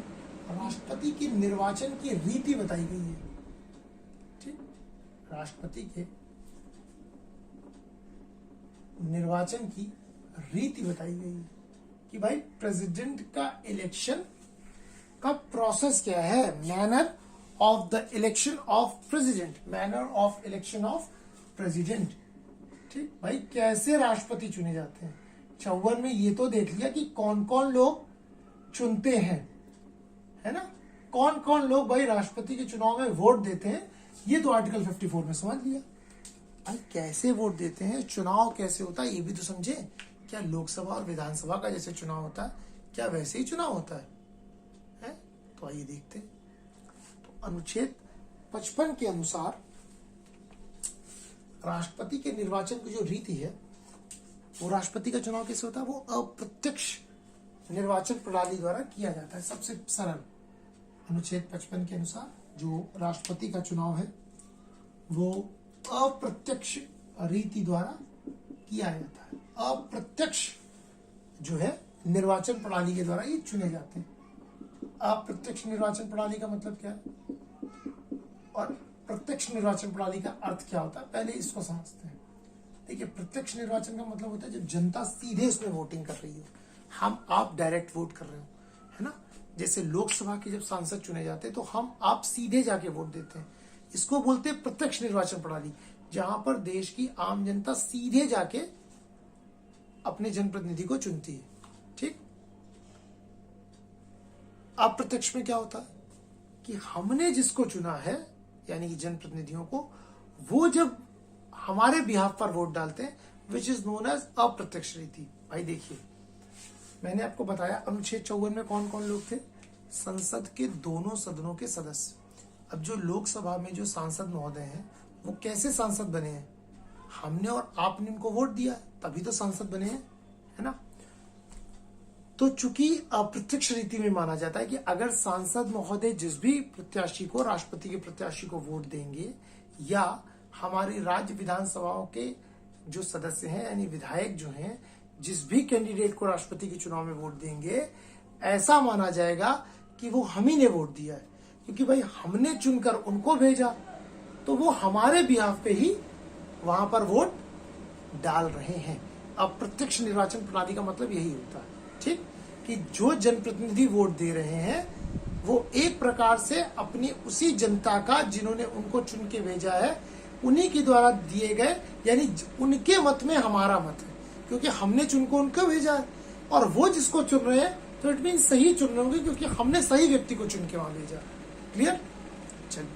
राष्ट्रपति की निर्वाचन की रीति बताई गई है। ठीक, राष्ट्रपति के निर्वाचन की रीति बताई गई है कि भाई प्रेसिडेंट का इलेक्शन का प्रोसेस क्या है, manner of the election of president, manner of election of president. ठीक भाई, कैसे राष्ट्रपति चुने जाते हैं। 54 में ये तो देख लिया कि कौन कौन लोग चुनते हैं, है ना, कौन कौन लोग भाई राष्ट्रपति के चुनाव में वोट देते हैं, ये तो आर्टिकल 54 में समझ लिया। भाई कैसे वोट देते हैं, चुनाव कैसे होता है ये भी तो समझे। क्या लोकसभा और विधानसभा का जैसे चुनाव होता है क्या वैसे ही चुनाव होता है? तो आइए देखते हैं। तो अनुच्छेद 55 के अनुसार राष्ट्रपति के निर्वाचन की जो रीति है, वो राष्ट्रपति का चुनाव कैसे होता है, वो अप्रत्यक्ष निर्वाचन प्रणाली द्वारा किया जाता है। सबसे सरल, अनुच्छेद 55 के अनुसार जो राष्ट्रपति का चुनाव है वो अप्रत्यक्ष रीति द्वारा किया जाता है। अप्रत्यक्ष जो है निर्वाचन प्रणाली के द्वारा ये चुने जाते हैं। अप्रत्यक्ष निर्वाचन प्रणाली का मतलब क्या है और प्रत्यक्ष निर्वाचन प्रणाली का अर्थ क्या होता है, पहले इसको समझते हैं। देखिए, प्रत्यक्ष निर्वाचन का मतलब होता है जब जनता सीधे उसमें वोटिंग कर रही हो, हम आप डायरेक्ट वोट कर रहे हो, है ना। जैसे लोकसभा के जब सांसद चुने जाते हैं तो हम आप सीधे जाके वोट देते हैं, इसको बोलते हैं प्रत्यक्ष निर्वाचन प्रणाली, जहां पर देश की आम जनता सीधे जाके अपने जनप्रतिनिधि को चुनती है। ठीक, अप्रत्यक्ष में क्या होता है कि हमने जिसको चुना है यानी कि जनप्रतिनिधियों को, वो जब हमारे बिहाफ पर वोट डालते हैं, विच इज नोन एज अप्रत्यक्ष रीति। भाई देखिए, मैंने आपको बताया अनुच्छेद 54 में कौन कौन लोग थे, संसद के दोनों सदनों के सदस्य। अब जो लोकसभा में जो सांसद महोदय हैं वो कैसे सांसद बने हैं, हमने और आपने उनको वोट दिया तभी तो सांसद बने हैं, है ना। तो चूंकि अप्रत्यक्ष रीति में माना जाता है कि अगर सांसद महोदय जिस भी प्रत्याशी को, राष्ट्रपति के प्रत्याशी को वोट देंगे, या हमारी राज्य विधानसभाओं के जो सदस्य हैं यानी विधायक जो हैं जिस भी कैंडिडेट को राष्ट्रपति के चुनाव में वोट देंगे, ऐसा माना जाएगा कि वो हम ही ने वोट दिया है, क्योंकि भाई हमने चुनकर उनको भेजा तो वो हमारे बिहाफ पे ही वहां पर वोट डाल रहे हैं। अप्रत्यक्ष निर्वाचन प्रणाली का मतलब यही होता है, ठीक, कि जो जनप्रतिनिधि वोट दे रहे हैं वो एक प्रकार से अपनी उसी जनता का, जिन्होंने उनको चुन के भेजा है, उन्हीं के द्वारा दिए गए, यानी उनके मत में हमारा मत है, क्योंकि हमने चुनको उनको भेजा है और वो जिसको चुन रहे हैं तो इट मीन सही चुन रहे होंगे क्योंकि हमने सही व्यक्ति को चुन के वहां भेजा। क्लियर? चलिए,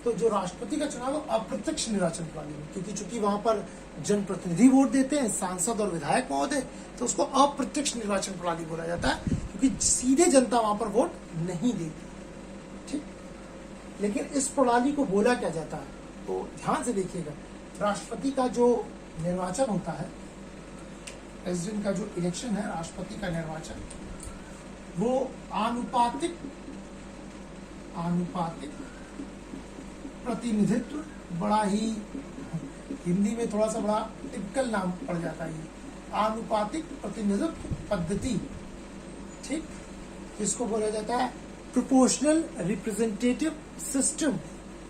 तो जो राष्ट्रपति का चुनाव है अप्रत्यक्ष निर्वाचन प्रणाली में, क्योंकि चूंकि वहां पर जनप्रतिनिधि वोट देते हैं, सांसद और विधायक महोदय, तो उसको अप्रत्यक्ष निर्वाचन प्रणाली बोला जाता है, क्योंकि सीधे जनता वहां पर वोट नहीं देती। ठीक, लेकिन इस प्रणाली को बोला क्या जाता है, तो ध्यान से देखिएगा, राष्ट्रपति का जो निर्वाचन होता है, प्रेसिडेंट का जो इलेक्शन है, राष्ट्रपति का निर्वाचन, वो आनुपातिक प्रतिनिधित्व, बड़ा ही हिंदी में थोड़ा सा बड़ा टिपिकल नाम पड़ जाता है, आनुपातिक प्रतिनिधित्व पद्धति। ठीक, इसको बोला जाता है proportional representative system.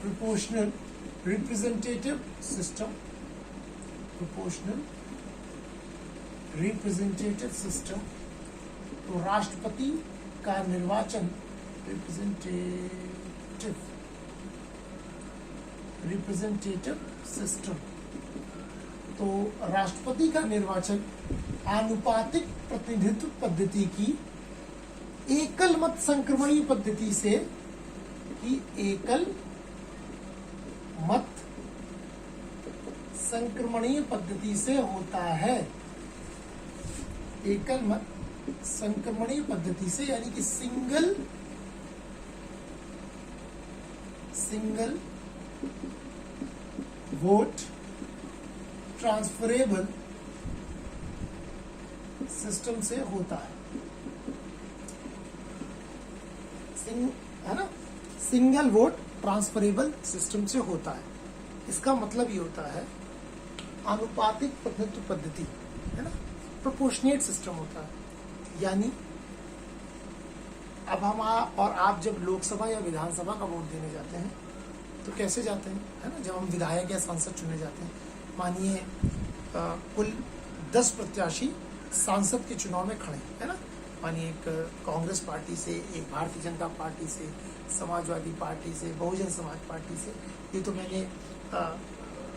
Proportional representative system, proportional representative system. तो राष्ट्रपति का निर्वाचन रिप्रेजेंटेटिव सिस्टम, तो राष्ट्रपति का निर्वाचन आनुपातिक प्रतिनिधित्व पद्धति की एकल मत संक्रमणीय पद्धति से, एकल मत संक्रमणीय पद्धति से होता है। एकल मत संक्रमणीय पद्धति से, यानी कि सिंगल वोट ट्रांसफरेबल सिस्टम से होता है, है ना, सिंगल वोट ट्रांसफरेबल सिस्टम से होता है। इसका मतलब ये होता है आनुपातिक प्रतिनिधित्व पद्धति, है ना, प्रोपोर्शनेट सिस्टम होता है। यानी अब हम और आप जब लोकसभा या विधानसभा का वोट देने जाते हैं तो कैसे जाते हैं, है ना, जब हम विधायक या सांसद चुने जाते हैं, मानिए कुल 10 प्रत्याशी सांसद के चुनाव में खड़े, है ना, मानिए एक कांग्रेस पार्टी से, एक भारतीय जनता पार्टी से, समाजवादी पार्टी से, बहुजन समाज पार्टी से, ये तो मैंने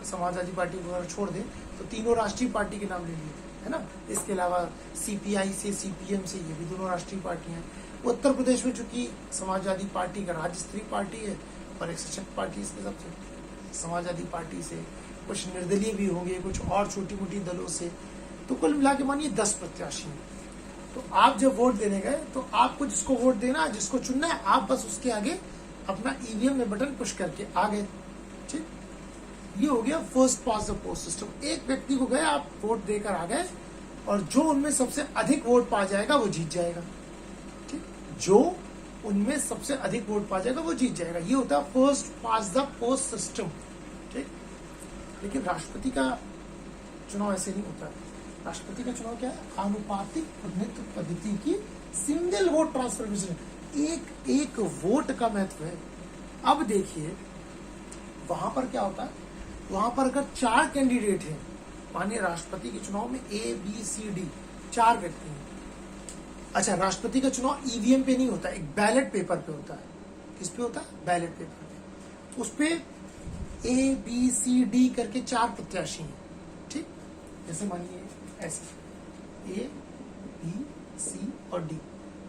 समाजवादी पार्टी को छोड़ दें तो तीनों राष्ट्रीय पार्टी के नाम ले लिए, है ना। इसके अलावा सीपीआई से, सीपीएम से, ये भी दोनों राष्ट्रीय पार्टियां हैं। उत्तर प्रदेश में चूंकि समाजवादी पार्टी का राज्य स्तरीय पार्टी है और एक सशक्त पार्टी इसके सबसे, समाजवादी पार्टी से कुछ निर्दलीय भी होंगे, कुछ और छोटी मोटी दलों से, तो कुल मिला के मानिए 10 प्रत्याशी हैं। तो आप जब वोट देने गए तो आपको जिसको वोट देना, जिसको चुनना है, आप बस उसके आगे अपना ईवीएम में बटन पुश करके आ गए। ठीक, ये हो गया first pass the post system. एक व्यक्ति को गए, आप वोट देकर आ गए और जो उनमें सबसे अधिक वोट पा जाएगा वो जीत जाएगा। ठीक, जो उनमें सबसे अधिक वोट पा जाएगा वो जीत जाएगा। ये होता है first pass the post system. ठीक, लेकिन राष्ट्रपति का चुनाव ऐसे नहीं होता है। राष्ट्रपति का चुनाव क्या है, आनुपातिक प्रतिनिधित्व पद्धति की सिंगल वोट ट्रांसफर, एक वोट का महत्व है। अब देखिए वहां पर क्या होता है, वहां पर अगर 4 कैंडिडेट हैं, मानिए राष्ट्रपति के चुनाव में A, B, C, D 4 व्यक्ति हैं। अच्छा, राष्ट्रपति का चुनाव ईवीएम पे नहीं होता, एक बैलेट पेपर पे होता है। किस पे होता है, बैलेट पेपर पे। उस पे A, B, C, D करके 4 प्रत्याशी हैं। ठीक, जैसे मानिए ऐसे A, B, C और D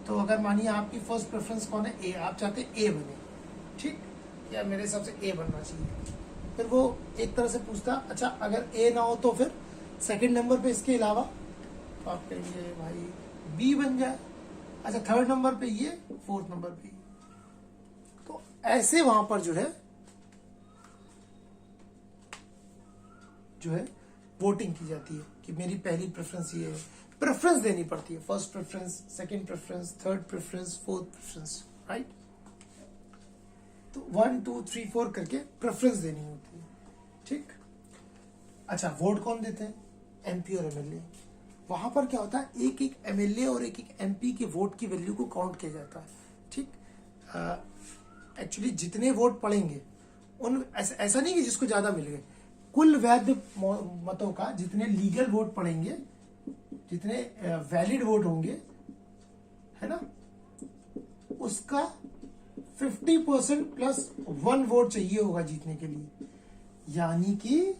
तो अगर मानिए आपकी फर्स्ट प्रेफरेंस कौन है, ए, आप चाहते ए बने, ठीक, या मेरे हिसाब से ए बनना चाहिए। फिर वो एक तरह से पूछता, अच्छा अगर ए ना हो तो फिर सेकंड नंबर पे इसके अलावा तो आप कहेंगे भाई बी बन जाए, अच्छा थर्ड नंबर पे ये, फोर्थ नंबर पे ये। तो ऐसे वहां पर जो है वोटिंग की जाती है कि मेरी पहली प्रेफरेंस ये है, प्रेफरेंस देनी पड़ती है, first preference, second preference, third preference, fourth preference, right. तो 1 2 3 4 करके प्रेफरेंस देनी होती है, ठीक। अच्छा वोट कौन देते हैं, एमपी और एमएलए। वहां पर क्या होता है, एक एक एमएलए और एक एक एमपी के वोट की वैल्यू को काउंट किया जाता है, ठीक। एक्चुअली जितने वोट पड़ेंगे उन ऐसा नहीं कि जिसको ज्यादा मिल गए, कुल वैध मतों का जितने लीगल वोट पड़ेंगे, जितने वैलिड वोट होंगे, है ना, उसका 50% प्लस 1 वोट चाहिए होगा जीतने के लिए। यानी कि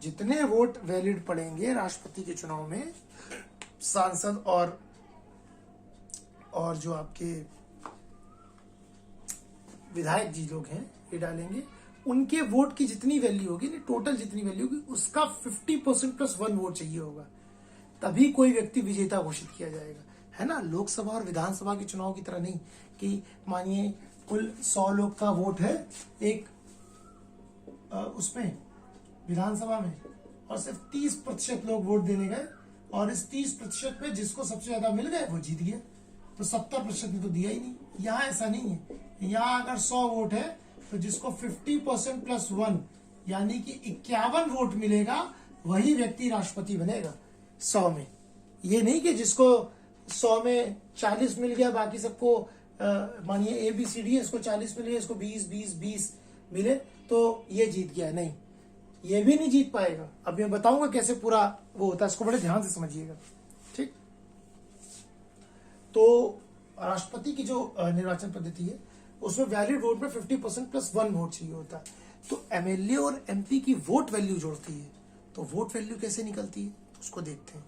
जितने वोट वैलिड पड़ेंगे राष्ट्रपति के चुनाव में, सांसद और जो आपके विधायक जी लोग हैं ये डालेंगे, उनके वोट की जितनी वैल्यू होगी, टोटल जितनी वैल्यू होगी, उसका 50% प्लस 1 वोट चाहिए होगा, तभी कोई व्यक्ति विजेता घोषित किया जाएगा, है ना। लोकसभा और विधानसभा के चुनाव की तरह नहीं कि मानिए कुल 100 लोग का वोट है एक उसमें विधानसभा में, और सिर्फ 30% लोग वोट देने गए, और इस 30% में जिसको सबसे ज्यादा मिल गए वो जीत गया, तो 70% ने तो दिया ही नहीं। यहाँ ऐसा नहीं है, यहाँ अगर 100 वोट है तो जिसको 50% प्लस 1 यानी कि 51 वोट मिलेगा वही व्यक्ति राष्ट्रपति बनेगा 100 में। ये नहीं कि जिसको 100 में 40 मिल गया, बाकी सबको मानिए ABCD है, इसको 40 मिल गया, इसको 20 मिले तो ये जीत गया, नहीं, ये भी नहीं जीत पाएगा। अब मैं बताऊंगा कैसे पूरा वो होता है, इसको बड़े ध्यान से समझिएगा, ठीक। तो राष्ट्रपति की जो निर्वाचन पद्धति है उसमें वैलिड वोट में 50% प्लस 1 वोट चाहिए होता है। तो एमएलए और एमपी की वोट वैल्यू जोड़ती है, तो वोट वैल्यू कैसे निकलती है उसको देखते हैं।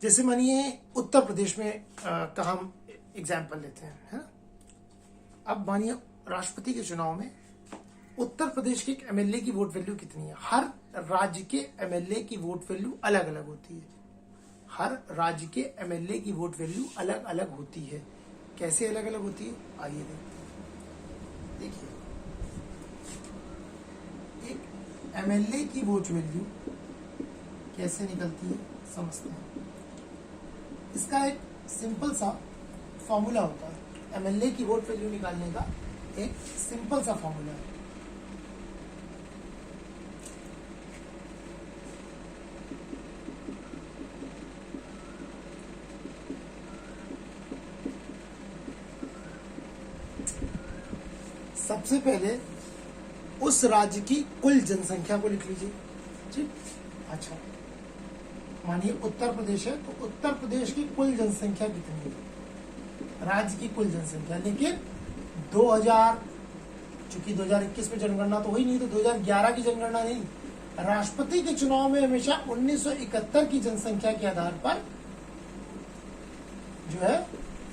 जैसे मानिए उत्तर प्रदेश में का हम एग्जाम्पल लेते हैं, है ना। अब मानिए राष्ट्रपति के चुनाव में उत्तर प्रदेश के एक एमएलए की वोट वैल्यू कितनी है। हर राज्य के एमएलए की वोट वैल्यू अलग अलग होती है, हर राज्य के एमएलए की वोट वैल्यू अलग अलग होती है। कैसे अलग अलग होती है आइए देखते हैं। देखिए एक एमएलए की वोट वैल्यू कैसे निकलती है समझते हैं। इसका एक सिंपल सा फॉर्मूला होता है, एमएलए की वोट वैल्यू निकालने का एक सिंपल सा फॉर्मूला है। सबसे पहले उस राज्य की कुल जनसंख्या को लिख लीजिए, ठीक। अच्छा मानिए उत्तर प्रदेश है, तो उत्तर प्रदेश की कुल जनसंख्या कितनी है, राज्य की कुल जनसंख्या। लेकिन 2000 चूंकि 2021 में जनगणना तो हुई नहीं, तो 2011 की जनगणना नहीं, राष्ट्रपति के चुनाव में हमेशा 1971 की जनसंख्या के आधार पर जो है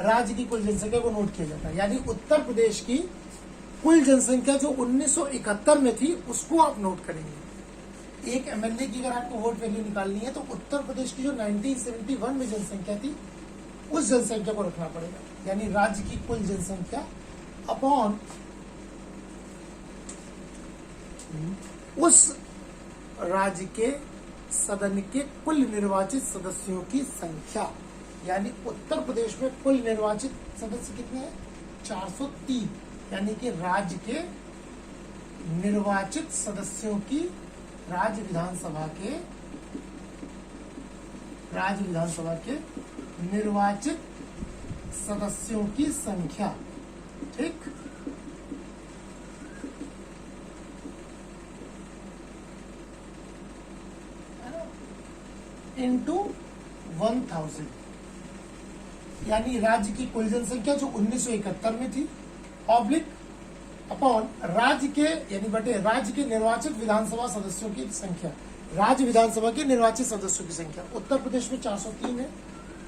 राज्य की कुल जनसंख्या को नोट किया जाता है। यानी उत्तर प्रदेश की कुल जनसंख्या जो 1971 में थी उसको आप नोट करेंगे। एक एमएलए की अगर आपको वोट वैल्यू निकालनी है तो उत्तर प्रदेश की जो 1971 में जनसंख्या थी उस जनसंख्या को रखना पड़ेगा। यानी राज्य की कुल जनसंख्या अपॉन उस राज्य के सदन के कुल निर्वाचित सदस्यों की संख्या। यानी उत्तर प्रदेश में कुल निर्वाचित सदस्य कितने हैं, 403। यानी कि राज्य के निर्वाचित सदस्यों की राज्य विधानसभा के निर्वाचित सदस्यों की संख्या, ठीक। इंटू 1000 यानी राज्य की कुल जनसंख्या जो 1971 में थी ऑब्लिक अपॉन राज्य के यानी बटे राज्य के निर्वाचित विधानसभा सदस्यों की संख्या, राज्य विधानसभा के निर्वाचित सदस्यों की संख्या। उत्तर प्रदेश में 403 है,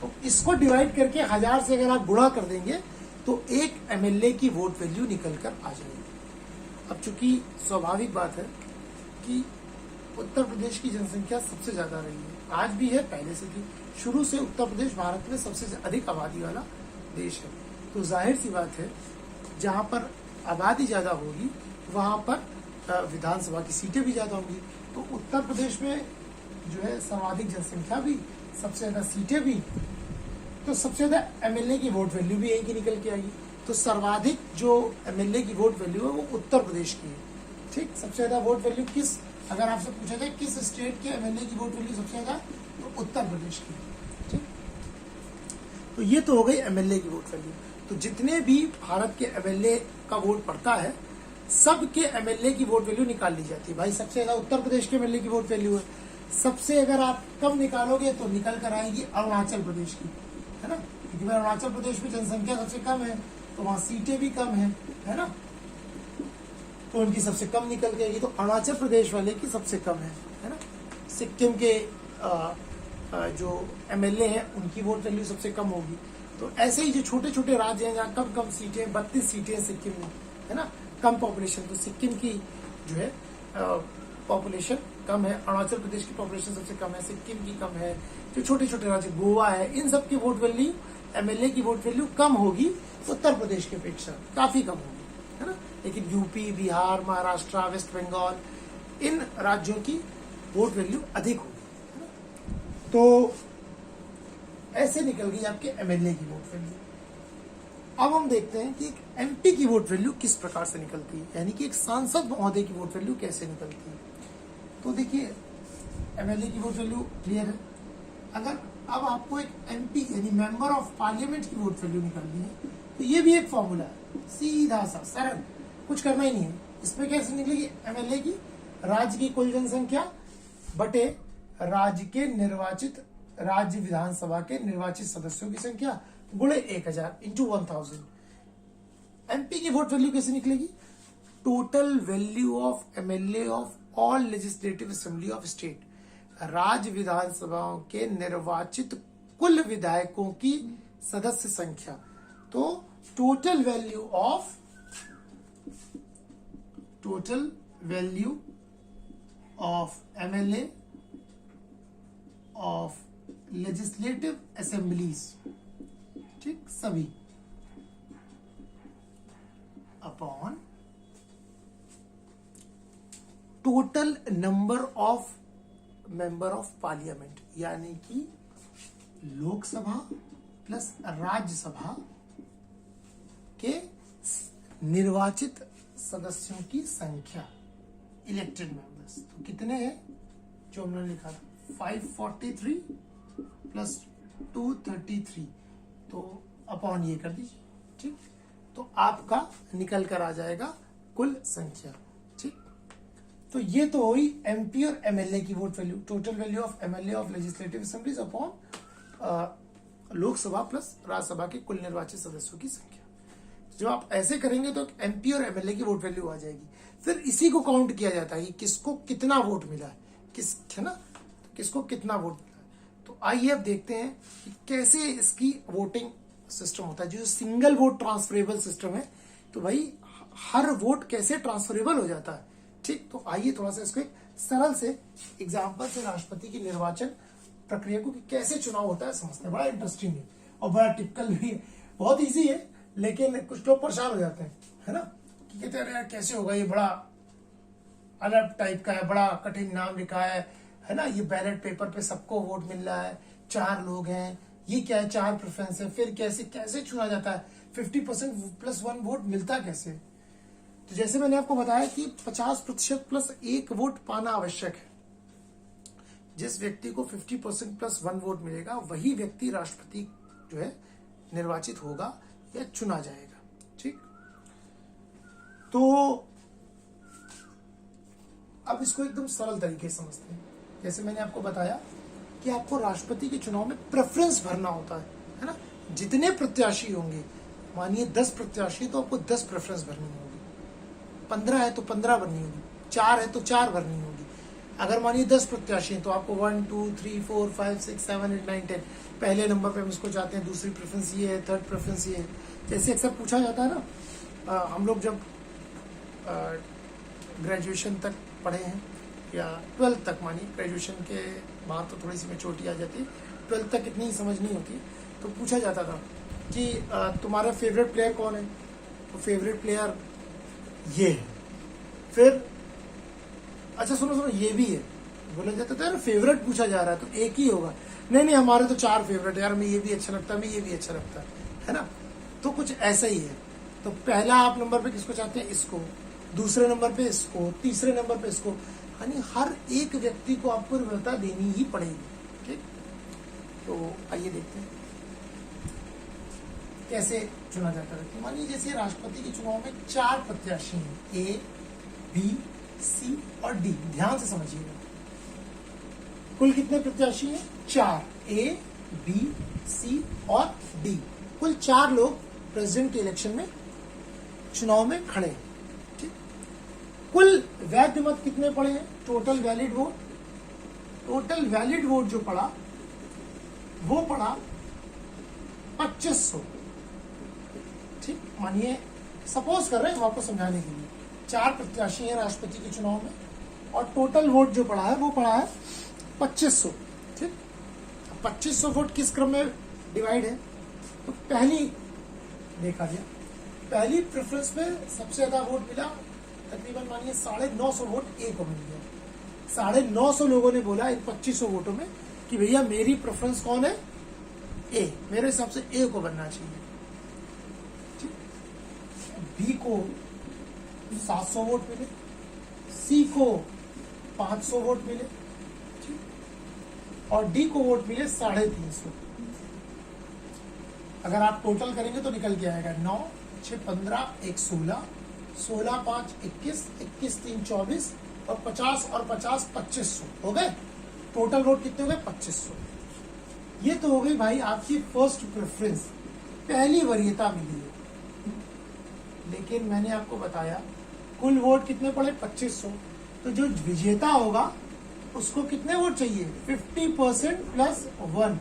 तो इसको डिवाइड करके 1000 से अगर आप गुणा कर देंगे तो एक एमएलए की वोट वैल्यू निकल कर आ जाएगी। अब चूंकि स्वाभाविक बात है कि उत्तर प्रदेश की जनसंख्या सबसे ज्यादा रही है, आज भी है, पहले से थी। शुरू से उत्तर प्रदेश भारत में सबसे अधिक आबादी वाला देश है, तो जाहिर सी बात है जहां पर आबादी ज्यादा होगी वहां पर विधानसभा की सीटें भी ज्यादा होंगी। तो उत्तर प्रदेश में जो है सर्वाधिक जनसंख्या भी, सबसे ज्यादा सीटें भी, तो सबसे ज्यादा एमएलए की वोट वैल्यू भी यही की निकल के आएगी। तो सर्वाधिक जो एमएलए की वोट वैल्यू है वो उत्तर प्रदेश की है। ठीक, सबसे ज्यादा वोट वैल्यू किस, अगर आपसे पूछा जाए किस स्टेट के एमएलए की वोट वैल्यू सबसे ज्यादा, तो उत्तर प्रदेश की। ठीक, तो ये तो हो गई एमएलए की वोट वैल्यू। तो जितने भी भारत के एमएलए का वोट पड़ता है सबके एमएलए की वोट वैल्यू निकाल ली जाती है। भाई सबसे ज्यादा उत्तर प्रदेश के एमएलए की वोट वैल्यू है, सबसे अगर आप कम निकालोगे तो निकल कर आएगी अरुणाचल प्रदेश की, है ना, क्योंकि अरुणाचल प्रदेश में जनसंख्या सबसे कम है तो वहां सीटें भी कम है ना, तो उनकी सबसे कम निकल के आएगी। तो अरुणाचल प्रदेश वाले की सबसे कम है ना। सिक्किम के जो एमएलए हैं उनकी वोट वैल्यू सबसे कम होगी। तो ऐसे ही जो छोटे छोटे राज्य हैं जहाँ कम कम सीटें, 32 सीटें सिक्किम में, है ना, कम पॉपुलेशन, तो सिक्किम की जो है पॉपुलेशन कम है, अरुणाचल प्रदेश की पॉपुलेशन सबसे कम है, सिक्किम की कम है, जो छोटे छोटे राज्य गोवा है, इन सब की वोट वैल्यू, एमएलए की वोट वैल्यू कम होगी उत्तर प्रदेश की अपेक्षा, काफी कम होगी, है ना। लेकिन यूपी, बिहार, महाराष्ट्र, वेस्ट बंगाल, इन राज्यों की वोट वैल्यू अधिक होगी। तो ऐसे निकल गई आपके एमएलए की वोट वैल्यू। अब हम देखते हैं कि एक एमपी की वोट वैल्यू किस प्रकार से निकलती है, यानी कि एक सांसद महोदय की वोट वैल्यू कैसे निकलती है। तो देखिए एमएलए की वोट वैल्यू क्लियर है। अगर अब आपको एक एमपी यानी मेंबर ऑफ पार्लियामेंट की वोट वैल्यू निकालनी है तो ये भी एक फॉर्मूला है, सीधा सा सरल, कुछ करना ही नहीं है। इसमें कैसे निकलेगी, एमएलए की राज्य की कुल जनसंख्या बटे राज्य के निर्वाचित, राज्य विधानसभा के निर्वाचित सदस्यों की संख्या गुणे 1000 इंटू 1000। एमपी की वोट वैल्यू कैसे निकलेगी, total value of MLA of all legislative assembly of state, राज्य विधानसभाओं के निर्वाचित कुल विधायकों की सदस्य संख्या। तो total value of MLA of legislative assemblies, ठीक, सभी upon total number of member of parliament, यानी कि लोकसभा प्लस राज्यसभा के निर्वाचित सदस्यों की संख्या, इलेक्टेड मेंबर्स। तो कितने हैं, जो हमने लिखा था 543 प्लस 233, तो अपॉन ये कर दीजिए, ठीक। तो आपका निकल कर आ जाएगा कुल संख्या, ठीक। तो ये तो हुई एमपी और एमएलए की vote value, total value of MLA of legislative assemblies upon Lok Sabha plus Rajya Sabha के कुल निर्वाचित सदस्यों की संख्या। जब आप ऐसे करेंगे तो एमपी और एमएलए की वोट वैल्यू आ जाएगी। फिर इसी को काउंट किया जाता है कि किसको कितना वोट मिला है, है ना, किसको कितना वोट मिला है। तो आइए अब देखते हैं कि कैसे इसकी वोटिंग सिस्टम होता है। जो सिंगल वोट ट्रांसफरेबल सिस्टम है, तो भाई हर वोट कैसे ट्रांसफरेबल हो जाता है, ठीक। तो आइए थोड़ा सा इसको एक सरल से एग्जाम्पल से राष्ट्रपति की निर्वाचन प्रक्रिया को कैसे चुनाव होता है समझते हैं। बड़ा इंटरेस्टिंग है और बड़ा टिपिकल भी है, बहुत इजी है, लेकिन कुछ लोग परेशान हो जाते हैं, है ना, कि कहते हैं यार कैसे होगा, ये बड़ा अलग टाइप का है, बड़ा कठिन नाम लिखा है ना, ये बैलेट पेपर पे सबको वोट मिल रहा है, 4 लोग हैं, ये क्या है, 4 प्रेफरेंस है, फिर कैसे चुना जाता है, 50% प्लस 1 वोट मिलता कैसे। तो जैसे मैंने आपको बताया कि 50% प्लस 1 वोट पाना आवश्यक है। जिस व्यक्ति को 50% प्लस 1 वोट मिलेगा वही व्यक्ति राष्ट्रपति जो है निर्वाचित होगा या चुना जाएगा, ठीक। तो अब इसको एकदम सरल तरीके से समझते हैं। जैसे मैंने आपको बताया कि आपको राष्ट्रपति के चुनाव में प्रेफरेंस भरना होता है ना। जितने प्रत्याशी होंगे, मानिए 10 प्रत्याशी, तो आपको 10 प्रेफरेंस भरनी होगी, 15 है तो 15 भरनी होगी, 4 है तो 4 भरनी होगी। अगर मानिए 10 प्रत्याशी हैं तो आपको 1 2 3 4 5 6 7 8 9 10 पहले नंबर पे हम इसको चाहते हैं, दूसरी प्रेफरेंस ये है, थर्ड प्रेफरेंस ये है। जैसे अक्सर पूछा जाता है ना, हम लोग जब ग्रेजुएशन तक पढ़े हैं या 12th तक, मानिए ग्रेजुएशन के बाद तो थोड़ी सी मेच्योरिटी आ जाती है, 12th तक इतनी समझ नहीं होती, तो पूछा जाता था कि तुम्हारा फेवरेट प्लेयर कौन है, तो फेवरेट प्लेयर ये है। फिर अच्छा सुनो ये भी है, बोला जाता था फेवरेट पूछा जा रहा है तो एक ही होगा, नहीं हमारे तो 4 फेवरेट है यार, हमें ये भी अच्छा लगता है, हमें ये भी अच्छा लगता है ना। तो कुछ ऐसा ही है। तो पहला आप नंबर पे किसको चाहते हैं, इसको, दूसरे नंबर पे इसको, तीसरे नंबर पे इसको, यानी हर एक व्यक्ति को आपको विवरता देनी ही पड़ेगी। ठीक, तो आइए देखते हैं कैसे चुना जाता है। मानिए जैसे राष्ट्रपति के चुनाव में 4 प्रत्याशी हैं, ए बी सी और डी। ध्यान से समझिएगा, कुल कितने प्रत्याशी हैं, 4, ए बी सी और डी। कुल 4 लोग प्रेसिडेंट के इलेक्शन में चुनाव में खड़े हैं। ठीक, कुल वैध मत कितने पड़े हैं, total valid vote, total valid vote जो पड़ा वो पड़ा 2500। ठीक, मानिए सपोज कर रहे हैं आपको समझाने के लिए, 4 प्रत्याशी हैं राष्ट्रपति के चुनाव में और टोटल वोट जो पड़ा है वो पड़ा है 2500। ठीक, 2500 वोट किस क्रम में डिवाइड है, तो पहली देखा गया, पहली प्रेफरेंस में सबसे ज्यादा वोट मिला, तकरीबन मानिए 950 वोट ए को मिल गया। 950 लोगों ने बोला इन 2500 वोटों में कि भैया मेरी प्रेफरेंस कौन है, ए, मेरे हिसाब से ए को बनना चाहिए। बी को 700 वोट मिले, सी को 500 वोट मिले, और डी को वोट मिले 350। अगर आप टोटल करेंगे तो निकल के आएगा 9 6 15 1 16, 16 5 21, 21 3 24 और 50 और 50 2500 हो गए। टोटल वोट कितने हो गए, 2500। ये तो हो गई भाई आपकी फर्स्ट प्रेफरेंस, पहली वरीयता मिली है। लेकिन मैंने आपको बताया कुल वोट कितने पड़े, 2500। तो जो विजेता होगा उसको कितने वोट चाहिए, 50% प्लस 1,